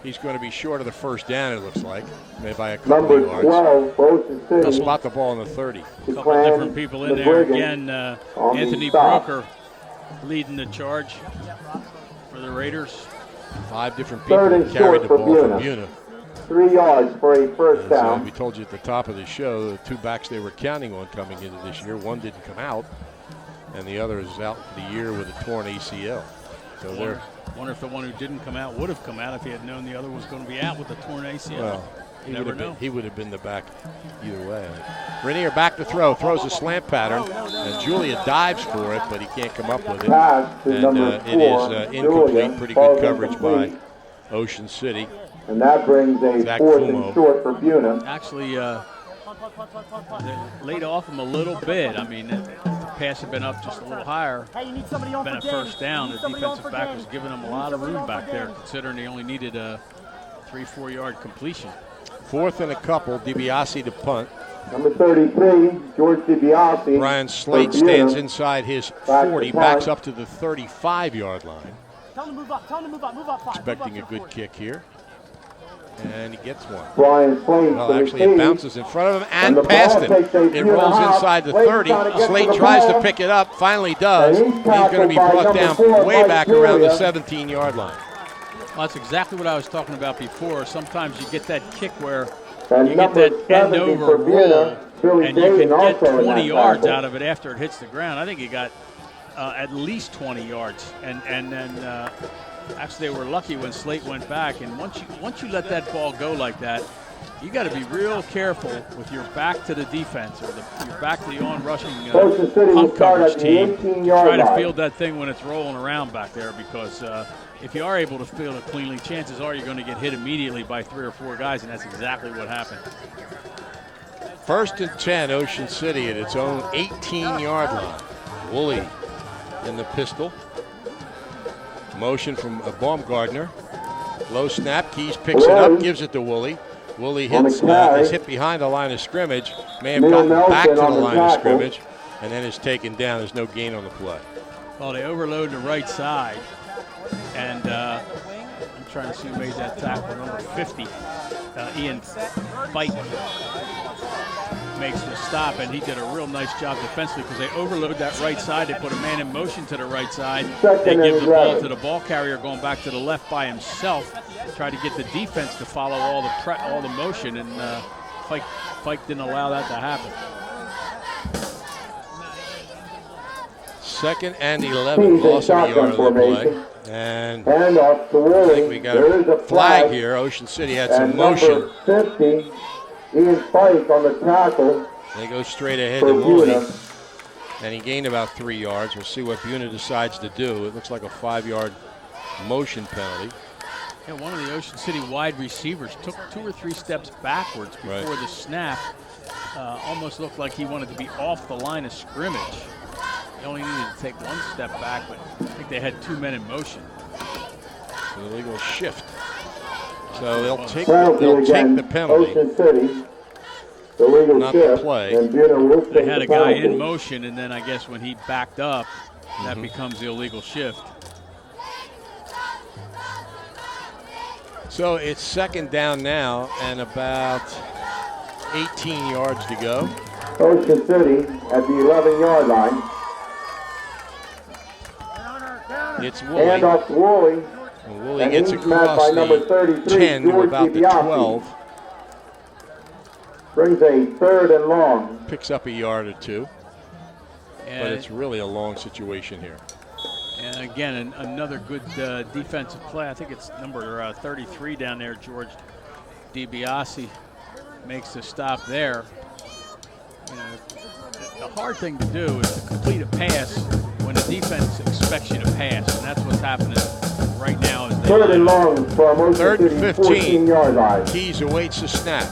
He's going to be short of the first down, it looks like, maybe by a couple Number of yards. 12, Ocean He'll City. spot the ball in the 30. A couple of different people in there. Again, Anthony Broker leading the charge for the Raiders. 5 different Third people and carried short the for ball from Buena. Buena. 3 yards for a first As, down. we told you at the top of the show, the 2 backs they were counting on coming into this year, one didn't come out, and the other is out for the year with a torn ACL. So they're Wonder if the one who didn't come out would have come out if he had known the other was going to be out with a torn ACL. well. You He would have been the back either way. Rainier back to throw, throws a slant pattern, and Julia dives for it, but he can't come up with it. Pass to And number it is 4, incomplete. Julia. Pretty Ball's good coverage by incomplete. Ocean City. And that brings a Zach 4th Fumo. and short for Buena. Actually, they laid off him a little bit. I mean, if the pass had been up just a little higher, been a first down. The defensive back was giving him a lot of room back there, considering he only needed a 3-4 yard completion. 4th and a couple, DiBiase to punt. Number 33, George DiBiase. Brian Slate for Buena. stands inside his Back to 40, punt. backs up to the 35-yard line. Tell him to move up. Tell him to move up. Move up 5. Expecting a good kick here. And he gets one. Brian Slate Well, to actually, it receive. bounces in front of him and the past ball him. takes a It few and a rolls half. inside the Slate's 30. trying to get Slate to the tries to ball. pick it up, finally does. And He's he's going to tackled be by brought number down 4, way Mike back around the Julia. 17-yard line. Well, that's exactly what I was talking about before. Sometimes you get that kick where And you get number that end 70 over for Buena, roll, Billy and you can Dayton get also in 20 that yards tackle. out of it after it hits the ground. I think he got at least 20 yards, and then actually they were lucky when Slate went back. And once you let that ball go like that, you got to be real careful with your back to the defense or your back to the on-rushing Ocean City will pump start coverage at the team. 18-yard Try to line. field that thing when it's rolling around back there, because if you are able to field it cleanly, chances are you're going to get hit immediately by 3 or 4 guys, and that's exactly what happened. 1st and 10, Ocean City at its own 18-yard line. Woolley in the pistol. Motion from Baumgartner. Low snap. Keys picks it up, gives it to Woolley. Woolley hits, is hit behind the line of scrimmage. May have Neil gotten back to Nelson the on the line of tackle. scrimmage, and then is taken down. There's no gain on the play. Well, they overload the right side, and I'm trying to see who made that tackle. Number 50, Ian Fike, makes the stop, and he did a real nice job defensively because they overload that right side. They put a man in motion to the right side. They Second give and the ball 11. to the ball carrier going back to the left by himself. Try to get the defense to follow all the motion, and Fike didn't allow that to happen. 2nd and 11, He's a loss of a yard shotgun on the play. formation. And Hand off to I Woolley. think we got There is a flag here. Ocean City had some And motion. number 50, Ian Pike on the tackle They go straight ahead for to Woolley, Buena. and he gained about 3 yards. We'll see what Buena decides to do. It looks like a 5-yard motion penalty. Yeah, one of the Ocean City wide receivers took 2 or 3 steps backwards before the snap. Almost looked like he wanted to be off the line of scrimmage. They only needed to take one step back, but I think they had 2 men in motion. An illegal shift. So they'll take again, the penalty. Ocean City, illegal Not shift, the play. and Buena will take They had the a guy penalty. in motion, and then I guess when he backed up, that becomes the illegal shift. So it's second down now and about 18 yards to go. Ocean City at the 11-yard line. It's Woolley. Hand off to Woolley. And Woolley And gets he's met by across number the 33, 10 to George about the DiBiase. 12. Brings a 3rd and long. Picks up a yard or two. And But it's really a long situation here. And again, another good defensive play. I think it's number 33 down there, George DiBiase makes the stop there. You know, the hard thing to do is to complete a pass when the defense expects you to pass, and that's what's happening right now. As they 3rd and long from Ocean Third and City, 15. 14-yard line. Keys awaits the snap.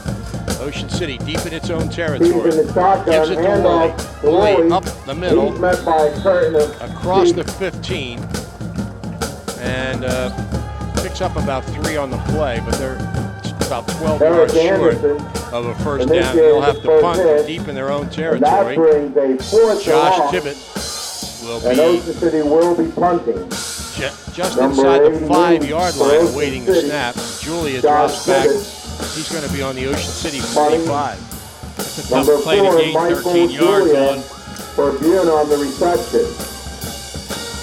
Ocean City deep in its own He's territory. in the shotgun, Gives it to hand Woolley. off to Woolley Woolley. up the middle. He's met by a curtain of Across feet. the 15 and picks up about 3 on the play, but they're about 12 Eric yards short Anderson of a first And this down. They'll is have the to first punt hit. deep in their own And that territory. brings a 4th Josh and long. Tibbett will And be Ocean City will be punting. just Number inside the 81 5-yard for line Ocean awaiting the City. snap. Julia Josh drops back. Tibbett. He's going to be on the Ocean City Punting. 45. It's a tough Number play to 4, gain Michael 13 yards Julian on. for Buena on the reception.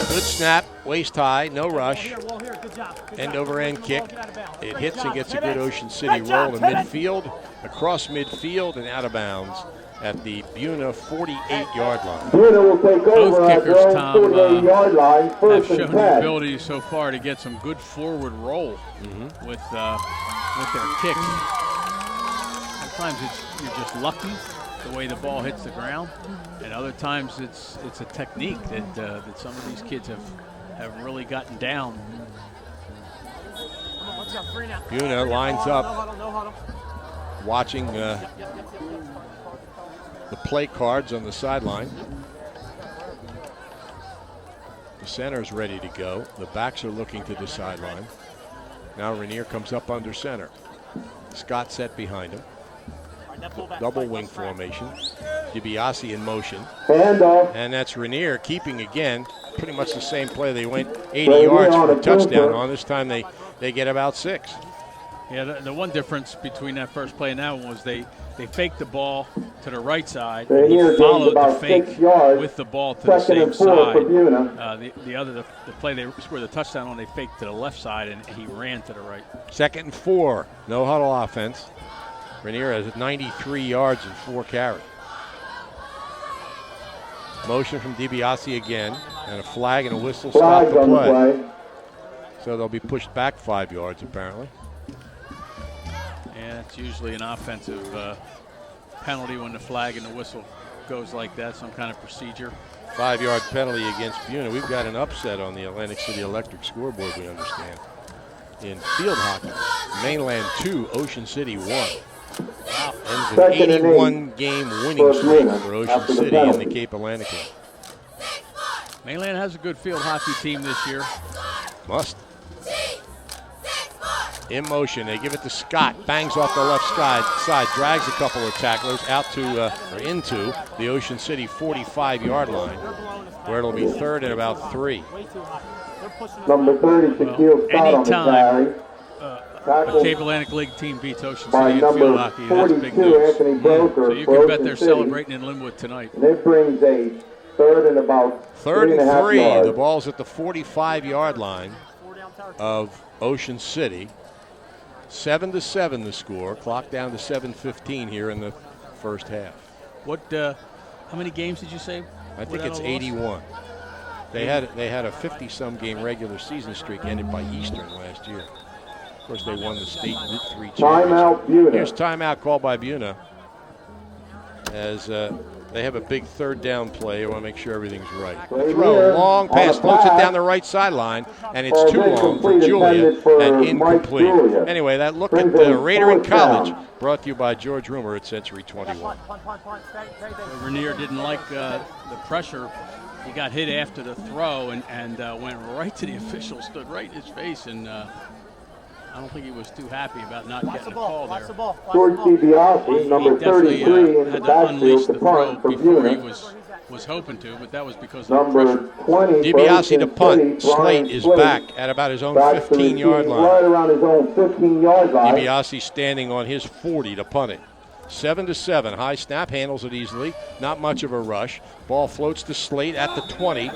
Good snap, waist high, no rush. Wall here, good job. Good End job. over end Ball, kick. get out of bounds. It Great hits and job, gets a pivot. good Ocean City Great job, roll to pivot. midfield, across midfield and out of bounds at the Buena 48-yard line. Buena will take over at kickers, their own Tom, 48-yard line, Have 1st shown and the 10. ability so far to get some good forward roll with their kicks. Sometimes you're just lucky the way the ball hits the ground, and other times it's a technique that some of these kids have really gotten down. Come on, let's go. 3 now. Buena lines No up, huddle, no huddle. watching the play cards on the sideline. The center's ready to go. The backs are looking to the sideline. Now Rainier comes up under center. Scott set behind him. Double wing formation. DiBiase in motion. Handoff. And that's Rainier keeping again. Pretty much the same play. They went 80 Rainier yards on for a a touchdown trooper. on. This time they get about 6. Yeah, the one difference between that first play and that one was they faked the ball to the right side. And Rainier he gains followed the about fake 6 yards. with the ball to the 2nd same and 4 side. for Buena. The play they scored the touchdown on, they faked to the left side and he ran to the right. 2nd and 4. No huddle offense. Rainier has 93 yards and 4 carries. Motion from DiBiase again, and a flag and a whistle stop Flags the on the play. play. So they'll be pushed back 5 yards apparently. And it's usually an offensive penalty when the flag and the whistle goes like that, some kind of procedure. 5-yard penalty against Buena. We've got an upset on the Atlantic City Electric scoreboard, we understand. In field hockey, Mainland 2, Ocean City 1. Wow. Ends an 2nd and 81-game winning for streak Buena for Ocean after the City in the penalty. Cape Atlantic. Mainland has a good field hockey team this year. Must. In motion, they give it to Scott. Bangs off the left side, drags a couple of tacklers out to or into the Ocean City 45-yard line, where it'll be 3rd and about 3. Way too high. They're pushing us Number 30, Shaquille Scott on the carry. A Tackled Cape Atlantic League team beats Ocean by City in field number hockey. That's big 42, news. Anthony Broker So you for can bet Ocean they're City. celebrating in Linwood tonight. And it brings a 3rd and about 3rd and 3.5 3. yards. The ball's at the 45-yard line 4 down territory. of Ocean City. 7-7 the score. Clock down to 7:15 here in the first half. How many games did you say? I think without it's a loss? 81. They had a 50-some game regular season streak ended by Eastern last year. Of course, they won the state Group 3 championship. Timeout, Buena. Here's timeout called by Buena as they have a big 3rd down play. I want to make sure everything's right. Right Throw, here long on pass, a floats it pass. down the right sideline, and it's Ball too long for incomplete, Julia intended for and Mike incomplete. Julia. Anyway, that look Brings at the a Raider in 4th college down. brought to you by George Roomer at Century 21. Punt. Very big. Rainier didn't like the pressure he got hit after the throw and went right to the official, stood right in his face, and I don't think he was too happy about not getting a call Watch there. the ball. George DiBiase, number He definitely 33, in the had to unleash backfield the to throw punt for before he Buena. was hoping to, but that was because of the Number pressure. 20, DiBiase to punt. Brian Slate is Slate, back at about his own back to 15-yard receive line. right around his own 15-yard line. DiBiase standing on his 40 to punt it. 7-7. High snap, handles it easily. Not much of a rush. Ball floats to Slate at the 20.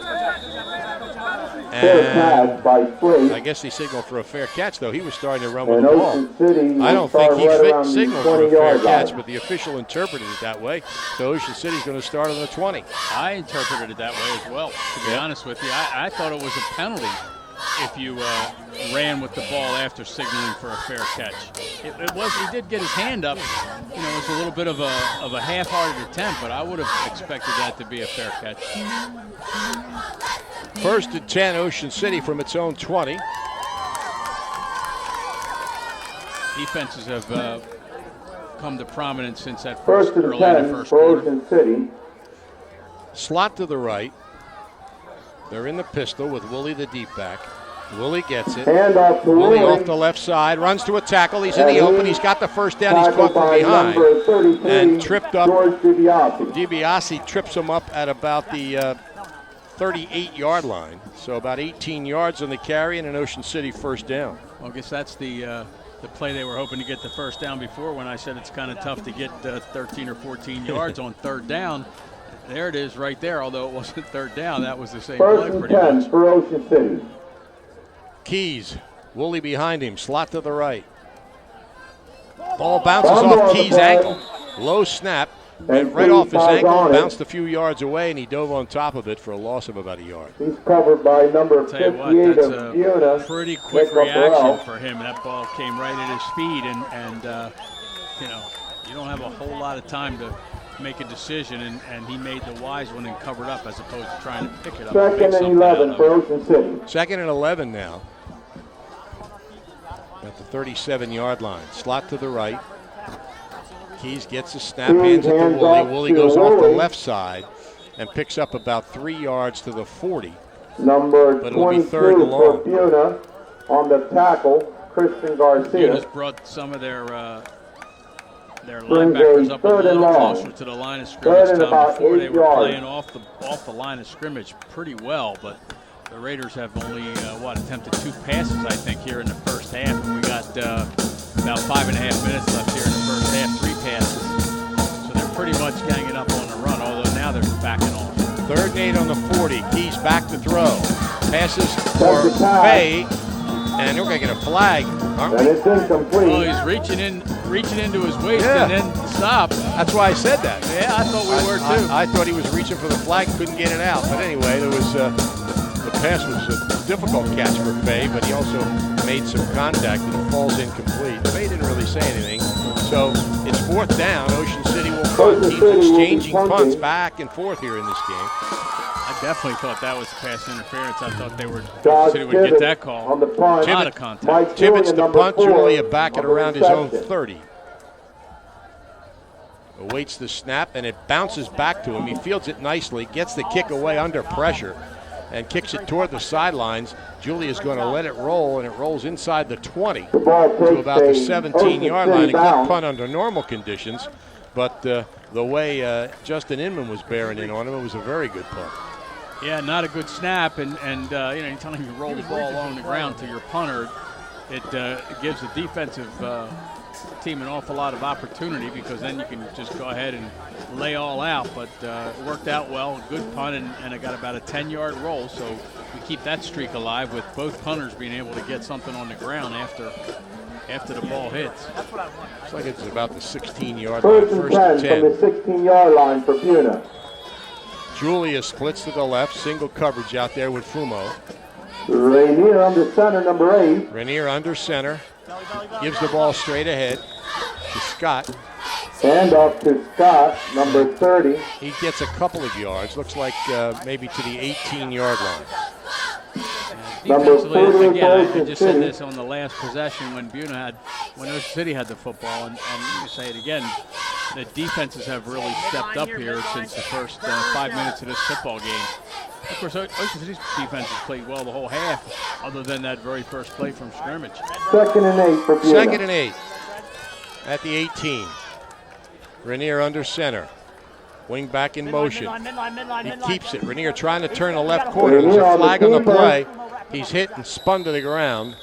Fair catch by Slate. I guess he signaled for a fair catch, though. He was starting to run with And the ball. Ocean City I will don't think start he right around the signaled for a fair 20-yard catch, line. but the official interpreted it that way. So Ocean City's going to start on the 20. I interpreted it that way as well, to be honest with you. I thought it was a penalty if you ran with the ball after signaling for a fair catch. It was. He did get his hand up. You know, it was a little bit of a half-hearted attempt, but I would have expected that to be a fair catch. 1st and 10, Ocean City from its own 20. Defenses have come to prominence since that First first and early in 10 the first for quarter. Ocean City. Slot to the right. They're in the pistol with Woolley, the deep back. Woolley gets it. Hand off to Woolley Woolley. off the left side, runs to a tackle. He's in the And open. he He's got the first down. He's Tackled caught from by behind. number 33, and tripped up. George DiBiase. DiBiase trips him up at about the 38-yard line. So about 18 yards on the carry and an Ocean City first down. Well, I guess that's the play they were hoping to get the first down before, when I said it's kind of tough to get 13 or 14 yards on third down. There it is right there, although it wasn't third down. That was the same First play and pretty 10 much. for Ocean City. Keys, Woolley behind him, slot to the right. Ball bounces Fumble on off the Keys' play. ankle. Low snap, And went right Keys off his falls ankle, on it. bounced a few yards away, and he dove on top of it for a loss of about a yard. He's covered by number Tell you 58 what, that's of Buena. a pretty quick Nick Burrell. reaction for him. That ball came right at his feet, and you know, you don't have a whole lot of time to make a decision, and he made the wise one and covered up as opposed to trying to pick it up. and make Second and something out 11 of for it. Ocean City. 2nd and 11 now. At the 37-yard line. Slot to the right. Keys gets a snap, Keys hands it to hands Woolley. off Woolley to goes off the Woolley. left side and picks up about 3 yards to the 40. Number But it'll be 22 third and for long. Buena on the tackle, Christian Buena's Garcia. brought some of their Brings linebackers a up a third and little long. closer to the line of Third scrimmage. and Tom, about before 8 they were yards. playing off the line of scrimmage pretty well, but the Raiders have only attempted 2 passes, I think, here in the first half, and we got about 5.5 minutes left here in the first half. 3 passes, so they're pretty much ganging up on the run. Although now they're backing off. 3rd and 8 on the 40. Keys back to throw. Passes for That's the pass. Fay, and we're going to get a flag, aren't And we? it's incomplete. Oh, he's reaching into his waist Yeah. and then stopped. That's why I said that. Yeah, I thought we were too. I thought he was reaching for the flag, couldn't get it out. But anyway, there was the pass was a difficult catch for Fay, but he also made some contact and it falls incomplete. Fay didn't really say anything. So it's 4th down. Ocean City will punt. Ocean Teams City will be exchanging punting. punts back and forth here in this game. I definitely thought that was pass interference. I thought they were Josh City would get Tibbetts that call. on the punt. A lot of contact. Mike Tibbetts Julian, to number punt. 4, Julia back at on the around his own reception. 30. Awaits the snap, and it bounces back to him. He fields it nicely, gets the kick away under pressure, and kicks it toward the sidelines. Julia's going to let it roll, and it rolls inside the 20 The ball to takes about the a 17-yard Ocean line. A City good bounce. punt under normal conditions, but the way Justin Inman was bearing in on him, it was a very good punt. Yeah, not a good snap, and you know, anytime you roll the ball along the ground to your punter, it gives the defensive team an awful lot of opportunity, because then you can just go ahead and lay all out. But it worked out well, good punt, and it got about a 10-yard roll, so we keep that streak alive with both punters being able to get something on the ground after the ball hits. Looks like it's about the 16-yard line, First and first 10 and 10. from the 16-yard line for Buena. Julia splits to the left, single coverage out there with Fumo. Rainier under center, number 8. Rainier under center, gives the ball straight ahead to Scott. Hand off to Scott, number 30. He gets a couple of yards, looks like maybe to the 18-yard line. Number Defensively, 40 again, I Ocean just said City. this on the last possession when Ocean City had the football, and you say it again, the defenses have really stepped up here since the first 5 minutes of this football game. Of course, Ocean City's defense has played well the whole half, other than that very first play from scrimmage. 2nd and 8 for Buena. 2nd and 8 at the 18. Rainier under center. Wing back in motion. He keeps it. Rainier trying to turn the left corner. There's a flag on the play. He's hit and spun to the ground.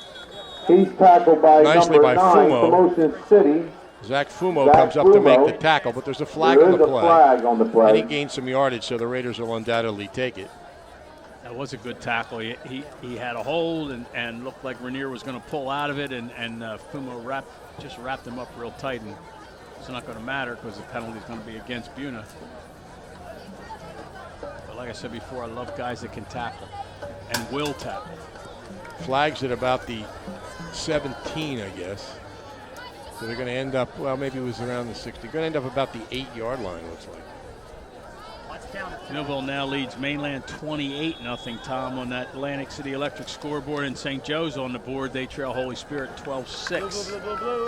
He's tackled by Nicely number by 9 Fumo. from Ocean City. Zach Fumo comes up to make the tackle, but there's a flag on the play. Flag on the play. And he gained some yardage, so the Raiders will undoubtedly take it. That was a good tackle. He had a hold and looked like Rainier was going to pull out of it, and Fumo wrapped him up real tight, and it's not going to matter because the penalty is going to be against Buena. But like I said before, I love guys that can tackle and will tackle. Flags at about the 17, I guess. So they're going to end up, well, maybe it was around the 60. They're going to end up about the 8-yard line, looks like. Millville now leads Mainland 28-0, Tom, on that Atlantic City Electric scoreboard, and St. Joe's on the board. They trail Holy Spirit 12-6.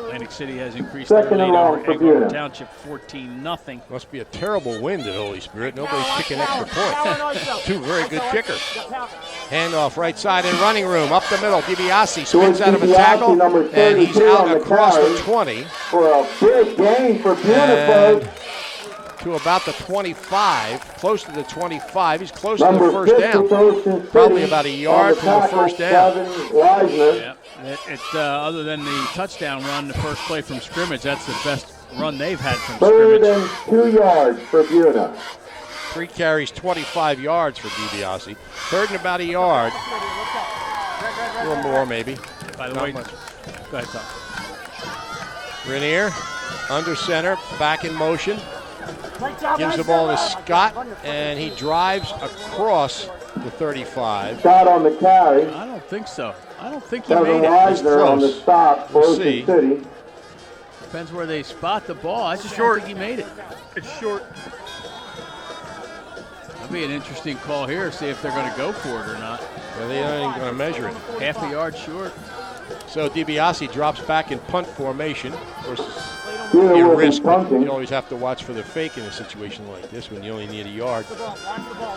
Atlantic City has increased their lead over Eggleston Township 14-0. Must be a terrible wind at Holy Spirit. Nobody's kicking extra points. Two very good kickers. Handoff right side in running room. Up the middle. DiBiase spins out of a tackle, and he's out across the 20. For a big gain for Buena. To about the 25, close to the 25. He's close to the first down. Probably about a yard from the first down. Yeah, other than the touchdown run, the first play from scrimmage, that's the best run they've had from scrimmage. 3rd and 2 yards for Buena. 3 carries, 25 yards for DiBiase. 3rd and about a yard. A little more, maybe. By the Not way, much. go ahead, Tom. Rainier, under center, back in motion. Gives the ball to Scott, and he drives across the 35. Shot on the carry. I don't think so. I don't think he Kevin made it. Weisner on the stop for We'll Ocean see. City. Depends where they spot the ball. I just don't think he made it. It's short. That'll be an interesting call here, see if they're going to go for it or not. Well, they aren't even going to measure it. Half a yard short. So DiBiase drops back in punt formation. Of course, Buena you will be risk, but punting. you always have to watch for the fake in a situation like this when you only need a yard.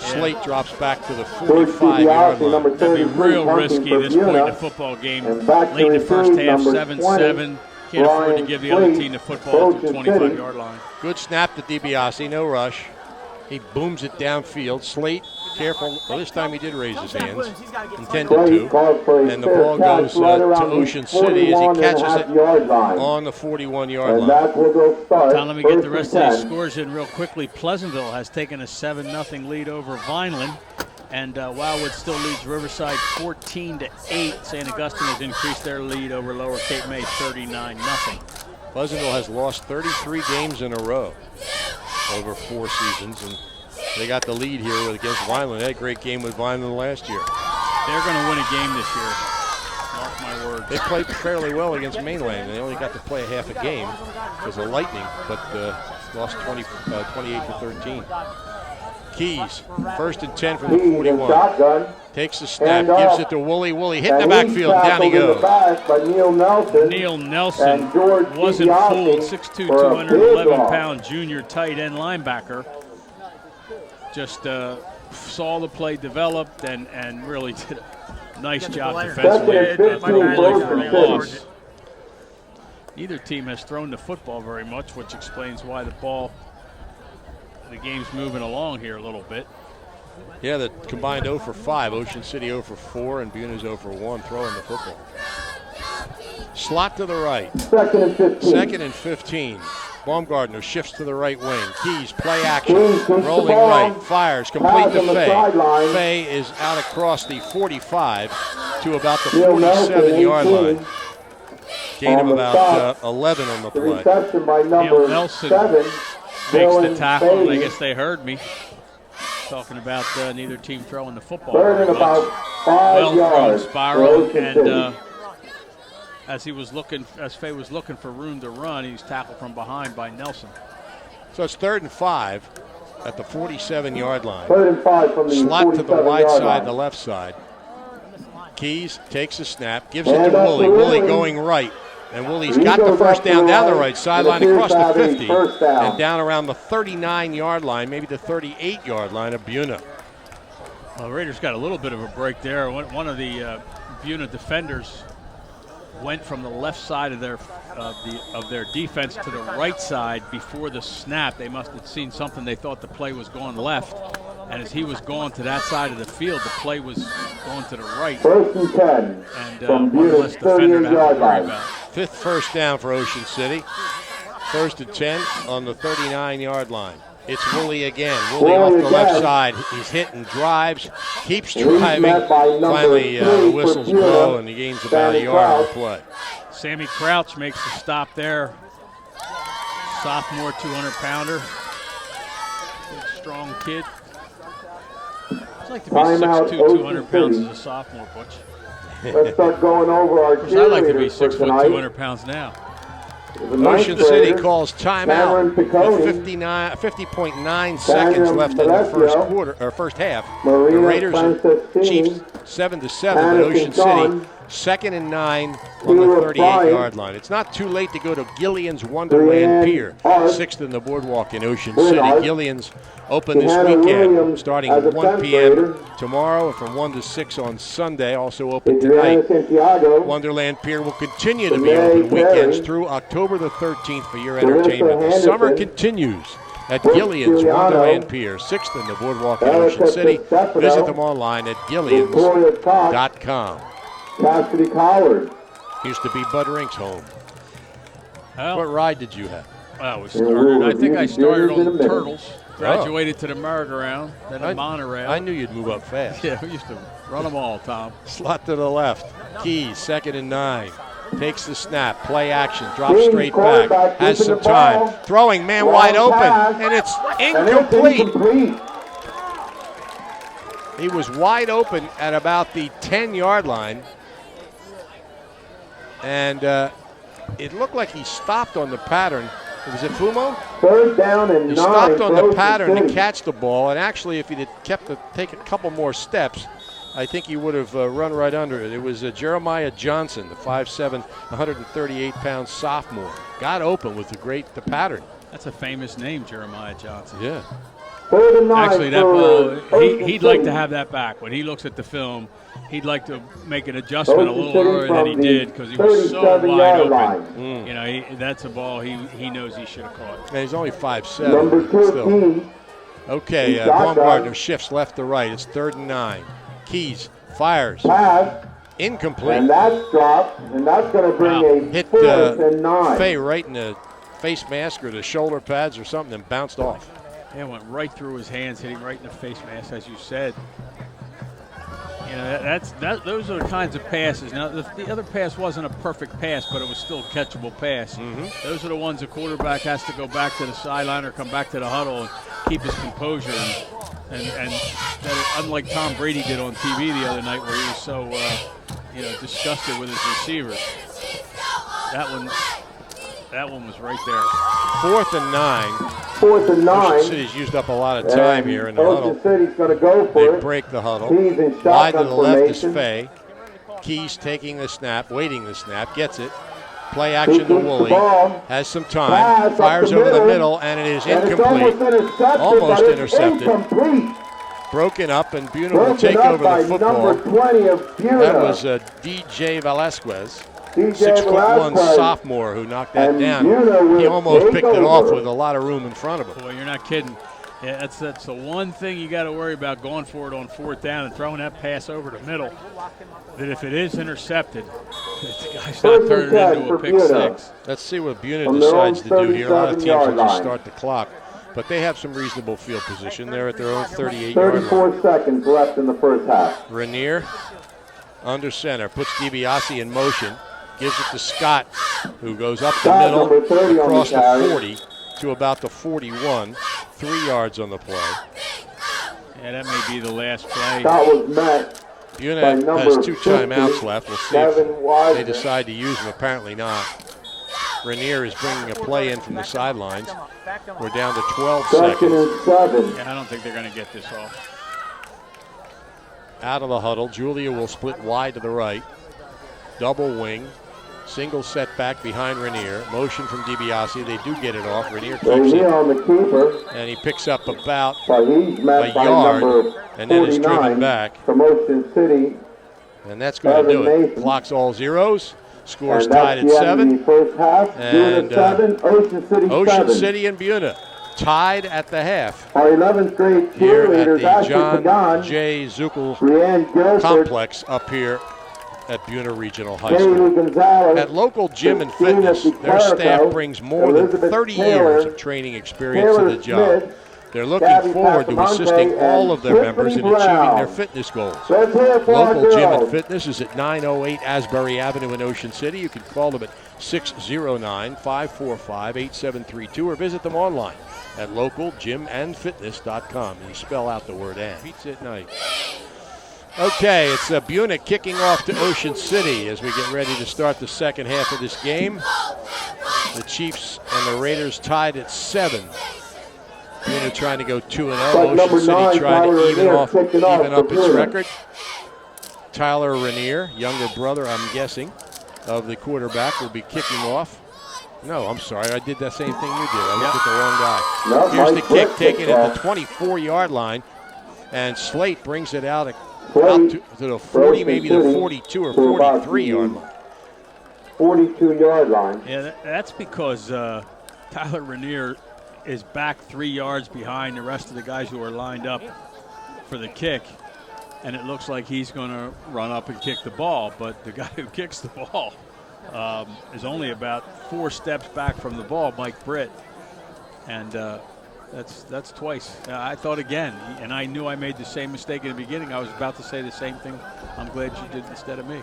Slate drops back to the 45-yard line. Number That'd be 33 real punting risky for this point in the Buena. football game. And back Late in the to first receive, half, number 7-7. Can't afford to Brian give the other Slate team the football for at the Ocean City. 25-yard line. Good snap to DiBiase, no rush. He booms it downfield. Slate, careful. Well, this time he did raise his hands, intended Slate calls for a and the fair ball catch goes right to around the Ocean City as he catches it 41.5-yard line. on the 41-yard And line. that will go start. Tom, let me get the 1st rest and of these 10. scores in real quickly. Pleasantville has taken a 7-0 lead over Vineland. And Wildwood still leads Riverside 14-8. St. Augustine has increased their lead over Lower Cape May 39-0. Pleasantville has lost 33 games in a row over 4 seasons, and they got the lead here against Vineland. They had a great game with Vineland last year. They're going to win a game this year. Mark my words. They played fairly well against Mainland. They only got to play a half a game because of lightning, but lost 28-13. Keys, 1st and 10 from the Keys in 41. shotgun. Takes the snap, Hand gives off. it to Woolley. Woolley hit the And backfield, he's down he tackled in the goes. back by Neil Nelson. Neil Nelson And George wasn't DiBiase fooled. 6'2", for a big loss. 211-pound junior tight end linebacker. Just saw the play developed and really did a nice job defensively. Second and 15 Really for a Ocean loss. City. Neither team has thrown the football very much, which explains why the game's moving along here a little bit. Yeah, the combined 0 for 5. Ocean City 0 for 4, and Buena's 0 for 1 throwing the football. Slot to the right. 2nd and 15. 2nd and 15. Baumgartner shifts to the right wing. Keys, play action. Keys takes the Rolling ball. right. Fires. Complete Pass to on the Fay. sideline. Fay is out across the 45 to about the Neil Nelson, 47-yard 18. line. Gain of On the about stop. 11 on the The play. reception by Neil number Nelson 7. Makes the Dylan tackle, and I Bailey. guess they heard me talking about neither team throwing the football. 3rd and very much. about 5 Well thrown yards. spiral, for Ocean and City. as Fay was looking for room to run, he's tackled from behind by Nelson. So it's 3rd and 5 at the 47-yard line. 3rd and 5 from the Slot to the wide 47-yard side, line. the left side. Keys takes a snap, gives it And to that's Woolley. the Woolley Woolley. going right. And Woolley's He got the goes first up to down the down the right. right sideline It appears across to the have a 50 first down. and down around the 39-yard line, maybe the 38-yard line of Buena. Well, the Raiders got a little bit of a break there. One of the Buena defenders went from the left side of their defense to the right side before the snap. They must have seen something. They thought the play was going left, and as he was going to that side of the field, the play was going to the right. 1st and 10. And one less defender to have to worry about. 5th first down for Ocean City. 1st and 10 on the 39-yard line. It's Woolley again. Woolley off the left side. He's hitting drives, keeps driving. Finally, the whistles blow, and he gains about a yard on the play. Sammy Crouch makes the stop there. Sophomore 200-pounder. Big, strong kid. I'd like to be 6'2", 200 pounds as a sophomore, Butch. Let's start going over our I'd like to be cheerleaders for 6', tonight. 200 pounds now. Ocean City calls timeout with 50.9 seconds left in the first half. The Raiders and Chiefs 7-7, but Ocean City 2nd and 9 on the 38-yard line. It's not too late to go to Gillian's Wonderland Pier, 6th in the boardwalk in Ocean City. Gillian's open this weekend, starting at 1 p.m. tomorrow and from 1 to 6 on Sunday. Also open tonight. Wonderland Pier will continue to be open weekends through October the 13th for your entertainment. The summer continues at Gillian's Wonderland Pier, 6th in the boardwalk in Ocean City. Visit them online at gillians.com. Cassidy Coward. Used to be Bud Rink's home. Well, What ride did you have? I think I started on the Turtles, graduated to the merry-go-round, then the monorail. I knew you'd move up fast. Yeah, we used to run them all, Tom. Slot to the left. Keys, 2nd and 9. Takes the snap. Play action. Drops straight back. Has some time. Throwing, man wide open. And it's incomplete. He was wide open at about the 10-yard line. And it looked like he stopped on the pattern. Was it Fumo? 3rd down and 9. He stopped on the pattern to catch the ball. And actually, if he'd take a couple more steps, I think he would have run right under it. It was Jeremiah Johnson, the 5'7", 138-pound sophomore. Got open with the pattern. That's a famous name, Jeremiah Johnson. Yeah. 3rd and 9 Actually, that ball, he'd like to have that back. When he looks at the film, he'd like to make an adjustment a little earlier than he did because he was so wide open. You know, that's a ball he knows he should have caught. And he's only 5'7". Number 13. Still. Okay, Baumgartner shifts left to right. It's 3rd and 9. Keys fires. Pass. Incomplete. And that's dropped. And that's going to bring a Hit 4th and 9. Faye right in the face mask or the shoulder pads or something and bounced off. Yeah, went right through his hands, hitting right in the face mask, as you said. You know, those are the kinds of passes. Now, the other pass wasn't a perfect pass, but it was still a catchable pass. Those are the ones the quarterback has to go back to the sideline or come back to the huddle and keep his composure. And that, unlike Tom Brady did on TV the other night, where he was so disgusted with his receivers, that one was right there. 4th and 9. 4th and 9. Ocean City's used up a lot of time here in the huddle. Ocean City's going to go for They it. break the huddle. Keys in Wide to shotgun the left is formation. Faye. Keys taking the snap, waiting the snap, gets it. Play action to Keeps the Woolley. ball. Has some time. Pass up Fires the over the middle. middle, and it is And it's incomplete. almost intercepted. Almost but it's intercepted. incomplete. Broken up, and Buena will Broken take up over by the football. number 20 of Buena. That was DJ Velasquez, DJ 6'1" Velasquez. sophomore who knocked that And down. Buena will He almost take picked it off over. with a lot of room in front of him. Boy, you're not kidding. Yeah, that's the one thing you got to worry about, going for it on 4th down and throwing that pass over the middle. That if it is intercepted, the guy's not turning it into a pick six. Let's see what Buena From their own decides to do here. A lot of teams will 37-yard just line. start the clock, but they have some reasonable field position. They're at their own 38-yard line. 34 seconds left in the first half. Rainier under center, puts DiBiase in motion, gives it to Scott, who goes up the Scott, middle, number 30 on the across the carry. 40 to about the 41, 3 yards on the play. Yeah, that may be the last play. That was met by Buena has number 2 50, timeouts left. We'll see if Devin Wiseman. they decide to use them. Apparently not. Rainier is bringing a play in from the sidelines. We're down to 12 Second seconds. and 7. Yeah, I don't think they're going to get this off. Out of the huddle, Julia will split wide to the right. Double wing. Single setback behind Rainier. Motion from DiBiase. They do get it off. Rainier keeps Rainier it. on the keeper. And he picks up about But he's met a by yard number and then is driven 49 back. from Ocean City. And that's going to do it. Mason. Clocks all zeros. Scores And tied at that's the end of 7. the first half. And, Buena 7, Ocean City 7. Ocean City and Buena tied at the half. Our 11th grade Here at cheerleaders the Ashley John Pagan, J. Zuckel Brianne Gilford, complex up here at Buena Regional High Haley School. Gonzalez, At local gym and Christina fitness, their staff Clerico, brings more than Elizabeth 30 Taylor, years of training experience to Taylor the job. Smith, They're looking Gabby forward to Pasamonte, assisting all and of their members in Tiffany achieving Brown. their fitness goals. Let's hear it for our Local gym and girls. fitness is at 908 Asbury Avenue in Ocean City. You can call them at 609-545-8732 or visit them online at localgymandfitness.com. You spell out the word "and." Pizza at night. Okay, it's Buena kicking off to Ocean City as we get ready to start the second half of this game. The Chiefs and the Raiders tied at 7. Buena trying to go 2-0. Ocean City trying to even up its record. Tyler Rainier, younger brother, I'm guessing, of the quarterback, will be kicking off. No, I'm sorry. I did that same thing you did. I looked at the wrong guy. No, Here's the Mike kick Britt taken kicks at off. the 24-yard line, and Slate brings it out to the 40, Ocean maybe the City 42 or to about 43-yard line. 42-yard line. Yeah, that's because Tyler Rainier is back 3 yards behind the rest of the guys who are lined up for the kick. And it looks like he's going to run up and kick the ball. But the guy who kicks the ball is only about 4 steps back from the ball, Mike Britt. And that's twice. I thought again, and I knew I made the same mistake in the beginning. I was about to say the same thing. I'm glad you did instead of me.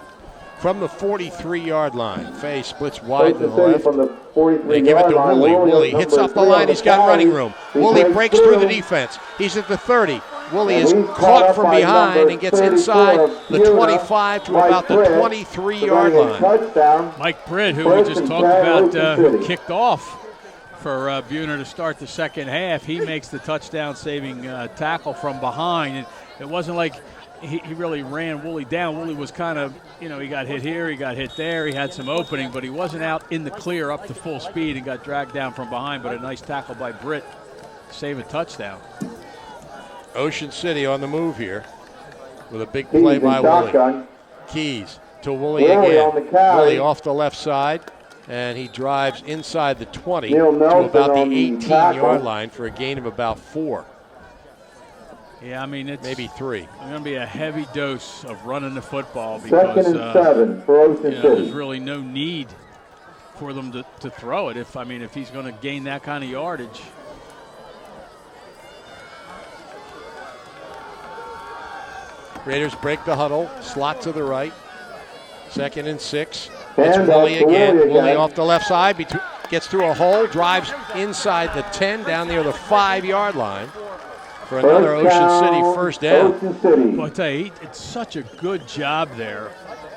From the 43-yard line, Fay splits wide to the Ocean City left. from the 43-yard They give it to line. Woolley. Woolley number hits up the 3 line. on He's got carry. running room. He Woolley breaks through the through. defense. He's at the 30. Woolley is And he's caught up from by behind number and gets 34 inside of the Buena, 25 to Mike about the Britt, 23-yard running a line. touchdown. Mike Britt, who we First just and talked 10, about, Ocean who City. kicked off for Buena to start the second half, he makes the touchdown-saving tackle from behind. And it wasn't like he really ran Woolley down. Woolley was kind of, he got hit here, he got hit there, he had some opening, but he wasn't out in the clear up to full speed and got dragged down from behind. But a nice tackle by Britt to save a touchdown. Ocean City on the move here with a big Keys play in by Woolley. shotgun. Keys to Woolley Woolley again. on the carry. Woolley off the left side, and he drives inside the 20 Neil to Nelson about the on the 18-yard tackle. line for a gain of about 4, Yeah, I mean, it's maybe 3. going to be a heavy dose of running the football Second because and 7 for Ocean there's City. really no need for them to throw it. If he's going to gain that kind of yardage. Raiders break the huddle, slot to the right. 2nd and 6. Hand It's off Woolley to again. Woolley Woolley again. off the left side, gets through a hole, drives inside the 10, down near the 5-yard line for another First Ocean down, City first down. Ocean City. Well, I tell you, it's such a good job there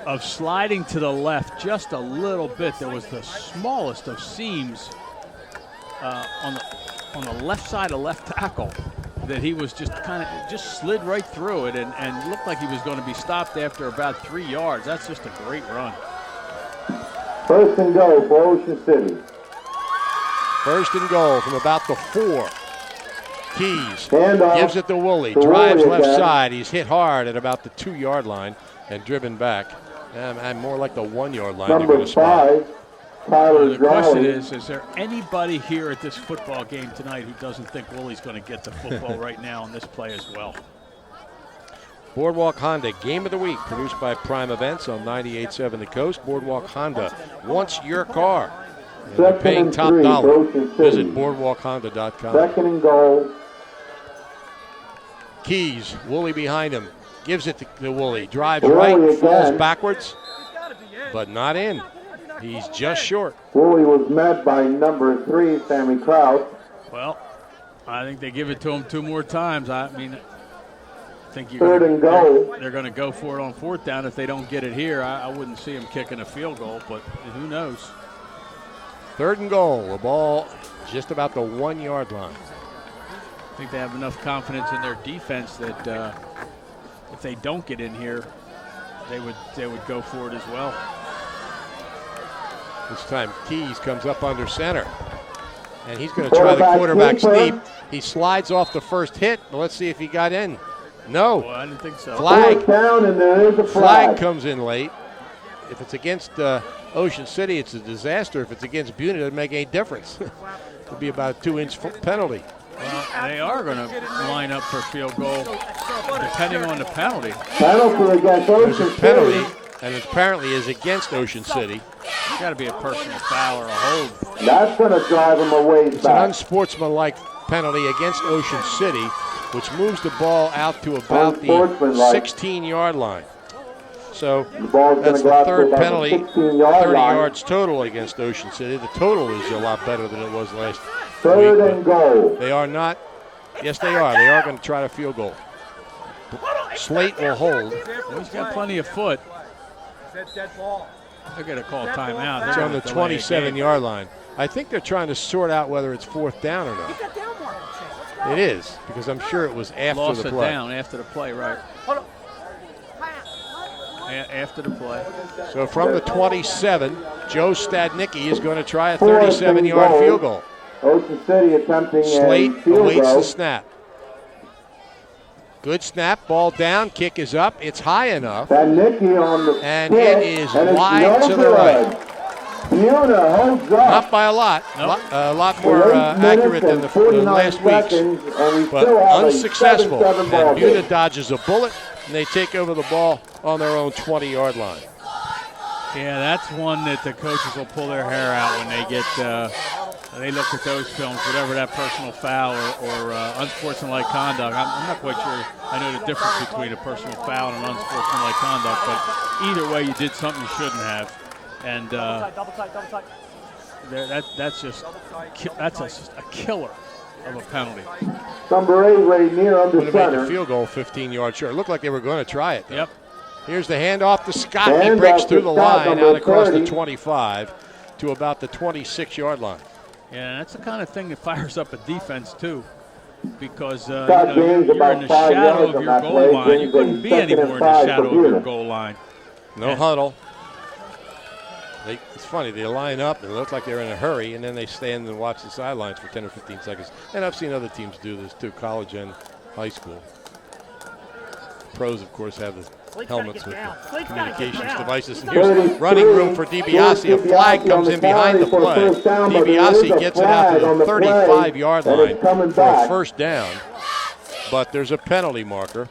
of sliding to the left just a little bit. There was the smallest of seams on the left side of left tackle that he was just just slid right through it and looked like he was going to be stopped after about 3 yards. That's just a great run. First and goal for Ocean City. First and goal from about the 4. Keys Handoff gives it to Woolley, to drives Woolley left again. side. He's hit hard at about the 2-yard line and driven back. And more like the 1-yard line. they're number gonna spot. 5, Tyler The question Drawley. is there anybody here at this football game tonight who doesn't think Woolley's going to get the football right now on this play as well? Boardwalk Honda Game of the Week, produced by Prime Events on 98.7 The Coast. Boardwalk Honda wants your car. And they're Second paying and top 3 for dollar. Ocean City. Visit boardwalkhonda.com. Second and goal. Keys, Woolley behind him, gives it to Woolley, drives Woolley right, again. falls backwards, but not in. He's just short. Woolley was met by number 3, Sammy Kraut. Well, I think they give it to him 2 more times. I think Third and goal. they're going to go for it on 4th down if they don't get it here. I wouldn't see him kicking a field goal, but who knows? 3rd and goal, the ball just about the 1-yard line. I think they have enough confidence in their defense that if they don't get in here, they would go for it as well. This time Keys comes up under center. And he's going to try the quarterback sneak. He slides off the first hit. Let's see if he got in. No. Well, I didn't think so. Flag. Down and there is a Flag comes in late. If it's against Ocean City, it's a disaster. If it's against Buena, it doesn't make any difference. It'll be about a 2-inch penalty. Well, they are going to line up for field goal depending on the penalty. Penalty against There's Ocean a penalty, City. and it apparently is against Ocean City. It's got to be a personal foul or a hold. That's going to drive him a ways It's an back. unsportsmanlike penalty against Ocean City, which moves the ball out to about the Unsportsmanlike. 16-yard line. So The ball's gonna that's go the out to third about the penalty, 16-yard 30 line. yards total against Ocean City. The total is a lot better than it was last Third week. and goal. They are not. Yes, they are. They are going to try to field goal. Slate will hold. Well, he's got plenty of foot. They're going to call timeout. It's on the 27-yard line. I think they're trying to sort out whether it's fourth down or not. It is, because I'm sure it was after Lost the it play. down after the play, right. After the play. So from the 27, Joe Stadnicki is going to try a 37-yard field goal. Ocean City attempting Slate a field awaits goal. the snap. Good snap, ball down, kick is up. It's high enough. Nicky on the And kick, it is and it's wide no to the good. right. Buena holds up. Not by a lot. Nope. A lot For more 8 accurate minutes than and the 49 last week's. seconds, and we But still have unsuccessful. A 7-7 ball And Buena game. dodges a bullet, and they take over the ball on their own 20-yard line. Yeah, that's one that the coaches will pull their hair out when they get they look at those films, whatever that personal foul or unsportsmanlike conduct. I'm not quite sure. I know the difference between a personal foul and unsportsmanlike conduct, but either way, you did something you shouldn't have, and Double tight. that's just a killer of a penalty. Number 8, Rainier under Would have made the center. field goal 15 yards short. It looked like they were going to try it, though. Yep. Here's the handoff to Scott. He Handoff breaks to through the Scott, line number out across 30. the 25 to about the 26-yard line. Yeah, that's the kind of thing that fires up a defense too, because Scott you're James in about the 5 shadow yards of on your that goal play. line. You James couldn't in be second anymore and in the 5 shadow for of your Buena. goal line. No huddle. It's funny. They line up and it looks like they're in a hurry, and then they stand and watch the sidelines for 10 or 15 seconds. And I've seen other teams do this too, college and high school. Pros, of course, have the helmets with the communications devices. And here's running room for DiBiase. A flag comes in behind the play. DiBiase gets it out to the 35-yard line for a first down. But there's a penalty marker.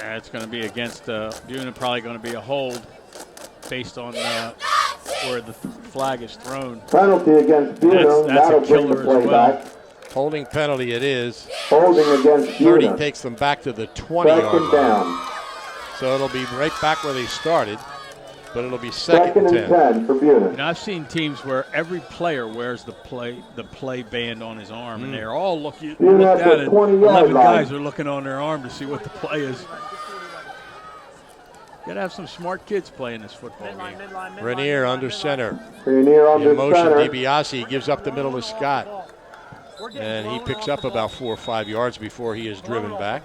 It's going to be against Buena, probably going to be a hold based on where the flag is thrown. Penalty against Buena. That's a That'll bring the killer play as well. back. Holding penalty it is. Holding against 30 Buena. takes them back to the 20-yard Second line. down. So it'll be right back where they started, but it'll be second Second and 10. and 10 for Buena. You know, I've seen teams where every player wears the play band on his arm, and they're all looking. Buena Look at down, the and 20-yard 11 line. guys are looking on their arm to see what the play is. Got to have some smart kids playing this football game. Rainier under center. Rainier under In motion, center. DiBiase gives up the middle to Scott. And he picks up about 4 or 5 yards before he is driven back.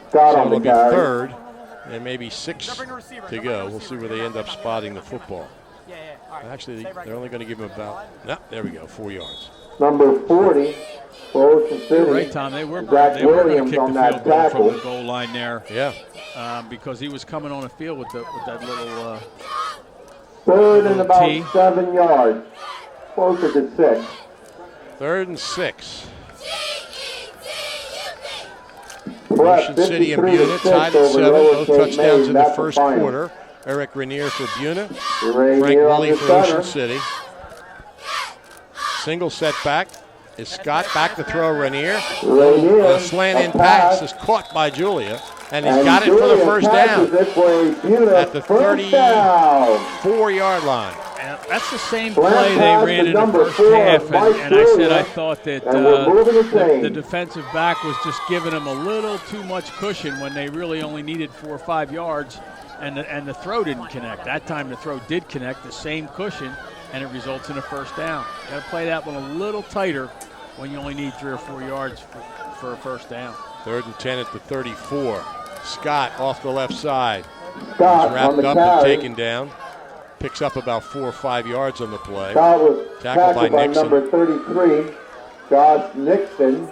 Scott So on it'll the be carry. third and maybe 6 to go. We'll see where they end up spotting the football. Actually, they're only going to give him about, there we go, 4 yards. Number 40 for Ocean City. You're right, Tom. They were Zach going to Williams kick on the that field goal from tackle. the goal line there Yeah. because he was coming on the field with that little. Third and about T. 7 yards. Closer to 6. 3rd and 6. Prep, Ocean City and 53 to Buena 6 tied at over 7. Lower Both Cape touchdowns May. in the That's first final. quarter. Eric Rainier for Buena. Frank Rainier Woolley under for Ocean center. City. Single setback. Is Scott back to throw Rainier? Rainier, A slant in a pass pass. is caught by Julia. And he's And got it for the Julia first catches down it for a Buena at the first down. 34-yard line. And that's the same Slant play they pass ran to in the number first 4, half, Mike and I said Julia. I thought that And we're moving the chains. the defensive back was just giving them a little too much cushion when they really only needed 4 or 5 yards, and the throw didn't connect. That time the throw did connect, the same cushion, and it results in a first down. Got to play that one a little tighter when you only need 3 or 4 yards for a first down. 3rd and 10 at the 34. Scott off the left side. Scott He's wrapped on the up and carry. taken down. Picks up about 4 or 5 yards on the play. That was Tackled by Nixon. number 33, Josh Nixon.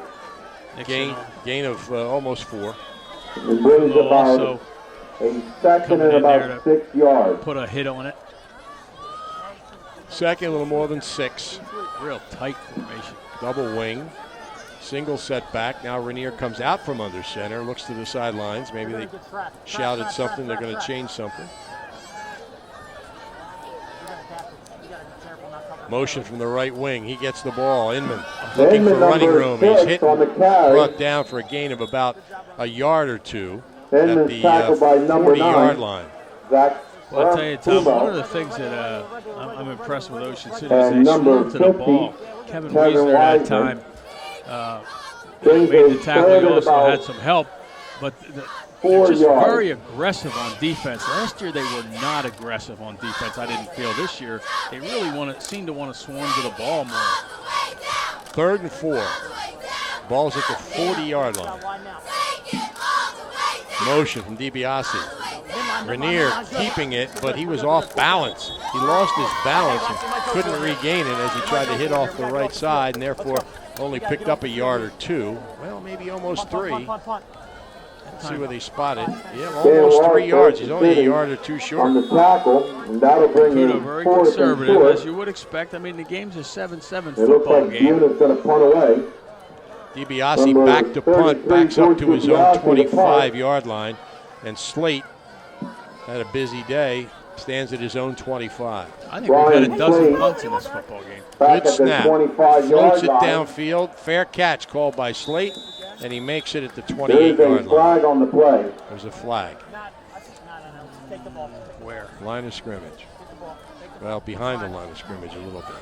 Gain of almost 4. It brings about Also a second coming and in there about to 6 yards. put a hit on it. Second, a little more than 6. Real tight formation. Double wing. Single setback. Now Rainier comes out from under center, looks to the sidelines. Maybe they shouted something. They're going to change something. Motion from the right wing. He gets the ball. Inman looking for running room. He's hit, brought down for a gain of about a yard or 2 at the 40-yard line. Zach Well, I'll tell you, Tom, one of the things that I'm impressed with Ocean City is they swung to the ball. Kevin Wiesner at that time made the tackle. He also had some help, but they're just very aggressive on defense. Last year they were not aggressive on defense, I didn't feel. This year they really seem to want to swarm to the ball more. 3rd and 4. Ball's at the 40-yard line. Motion from DiBiase. Rainier keeping it, but he was off balance. He lost his balance and couldn't regain it as he tried to hit off the right side, and therefore only picked up a yard or 2. Well, maybe almost 3. Let's see where they spot it. Yeah, almost 3 yards. He's only a yard or 2 short. On the tackle, and that'll bring in Very 4th and conservative, 4. as you would expect. I mean, the game's a 7-7 It looks football like game. Buena's going to punt away. DiBiase back to punt, backs up to his own 25-yard line, and Slate had a busy day, stands at his own 25. I think we've had a dozen punts in this football game. Good snap. Floats it downfield. Fair catch called by Slate, and he makes it at the 28-yard There's a flag line. on the play. There's a flag. Take the ball. Where? Line of scrimmage. Well, behind the line of scrimmage a little bit.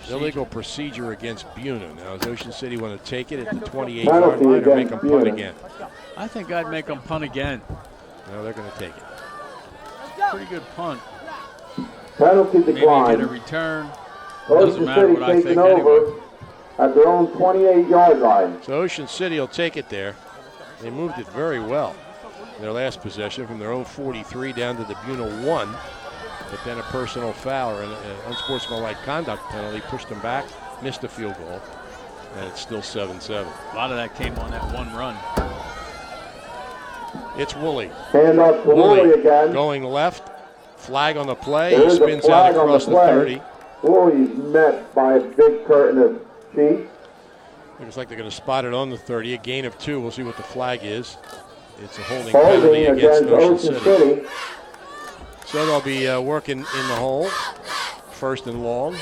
Illegal procedure against Buena. Now, does Ocean City want to take it at the 28-yard line or make them punt again? I think I'd make them punt again. No, they're going to take it. Pretty good punt. Penalty Maybe get a decline. return. Doesn't Ocean matter City what I taking think over anyway. at their own 28-yard line. So Ocean City will take it there. They moved it very well in their last possession from their own 43 down to the Buena 1. But then a personal foul or an unsportsmanlike conduct penalty pushed them back, missed a field goal, and it's still 7-7. A lot of that came on that one run. It's Woolley. Hand off to Woolley again. Going left. Flag on the play. There's He a spins flag out on across the the play. 30. Woolley's met by a big curtain of sheep. Looks like they're going to spot it on the 30. A gain of 2. We'll see what the flag is. It's a holding penalty Holding against against Ocean Ocean City. City. So they'll be working in the hole. 1st and long.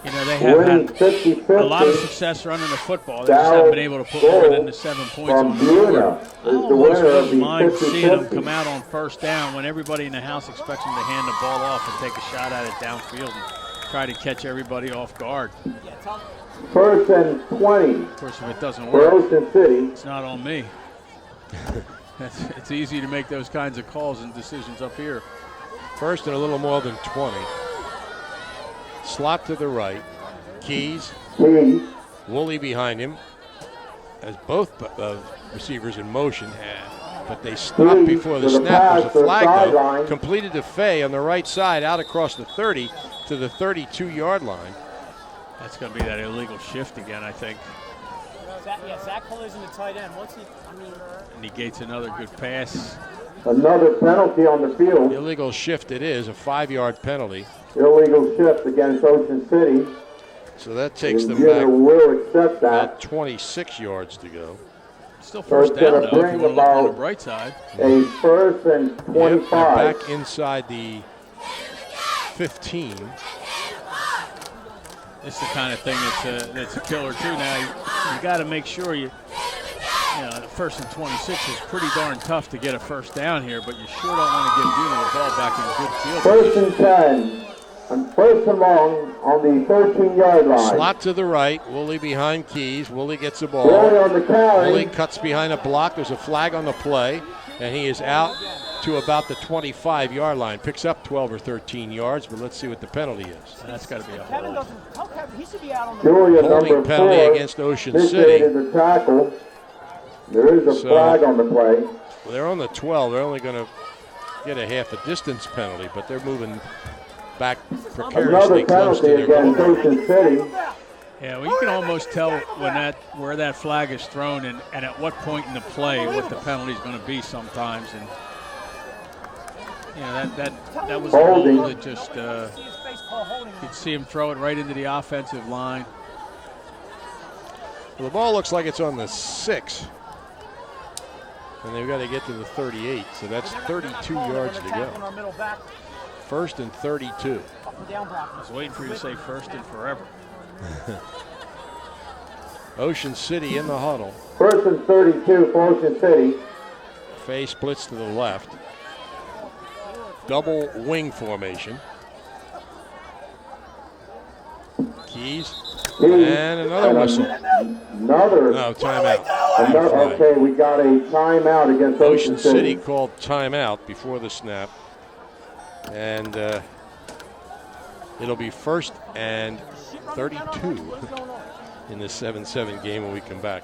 You know, they have Winning had 50-50 a lot of success running the football. They just haven't been able to put more than the 7 points on from the board. Buena I is the almost winner of wouldn't the mind seeing them 50-50. come out on 1st down when everybody in the house expects them to hand the ball off and take a shot at it downfield and try to catch everybody off guard. 1st and 20 Of course, if it doesn't for work, Ocean City. it's not on me. It's easy to make those kinds of calls and decisions up here. 1st and a little more than 20. Slot to the right. Keys. Keys. Woolley behind him. As both receivers in motion. But they stop before the snap. There's a flag though. Completed to Fay on the right side out across the 30 to the 32-yard line. That's going to be that illegal shift again, I think. Zach Collision to tight end. What's he? I mean, Negates another good pass. Another penalty on the field. Illegal shift it is, a 5-yard penalty. Illegal shift against Ocean City. So that takes And them Buena back will accept that. about 26 yards to go. Still So it's 1st down, gonna though, if you bring want to look on the about bright side. A 1st and Yep, they're 25. back inside the 15. It's the kind of thing that's a killer too. Now you got to make sure you know, 1st and 26 is pretty darn tough to get a 1st down here, but you sure don't want to give Buena the ball back in good field 1st position. and 10. And 1st and long on the 13-yard line. Slot to the right. Woolley behind Keys. Woolley gets the Woolley ball. on the carry. Woolley cuts behind a block. There's a flag on the play, and he is out to about the 25-yard line. Picks up 12 or 13 yards, but let's see what the penalty is. That's got to be a Kevin hold. doesn't. Tell Kevin he should be out on the. Julia, Holding number penalty 4, against Ocean initiated City. the tackle. There is a So- flag on the play. Well, they're on the 12. They're only going to get a half a distance penalty, but they're moving back precariously Another close to penalty their against goal. Ocean City. Yeah, well, you can almost tell where that flag is thrown and at what point in the play what the penalty is going to be sometimes. And that was a Holding. goal that just you'd see him throw it right into the offensive line. Well, the ball looks like it's on the 6. And they've got to get to the 38, so that's 32 yards to go. First and 32. I was waiting for you to say first and forever. Ocean City in the huddle. First and 32 for Ocean City. Fay splits to the left. Double wing formation. Keys. And another whistle. Another. No, timeout. Okay, we got a timeout against Ocean Ocean City City. called timeout before the snap. And it'll be first and 32 in this 7-7 game when we come back.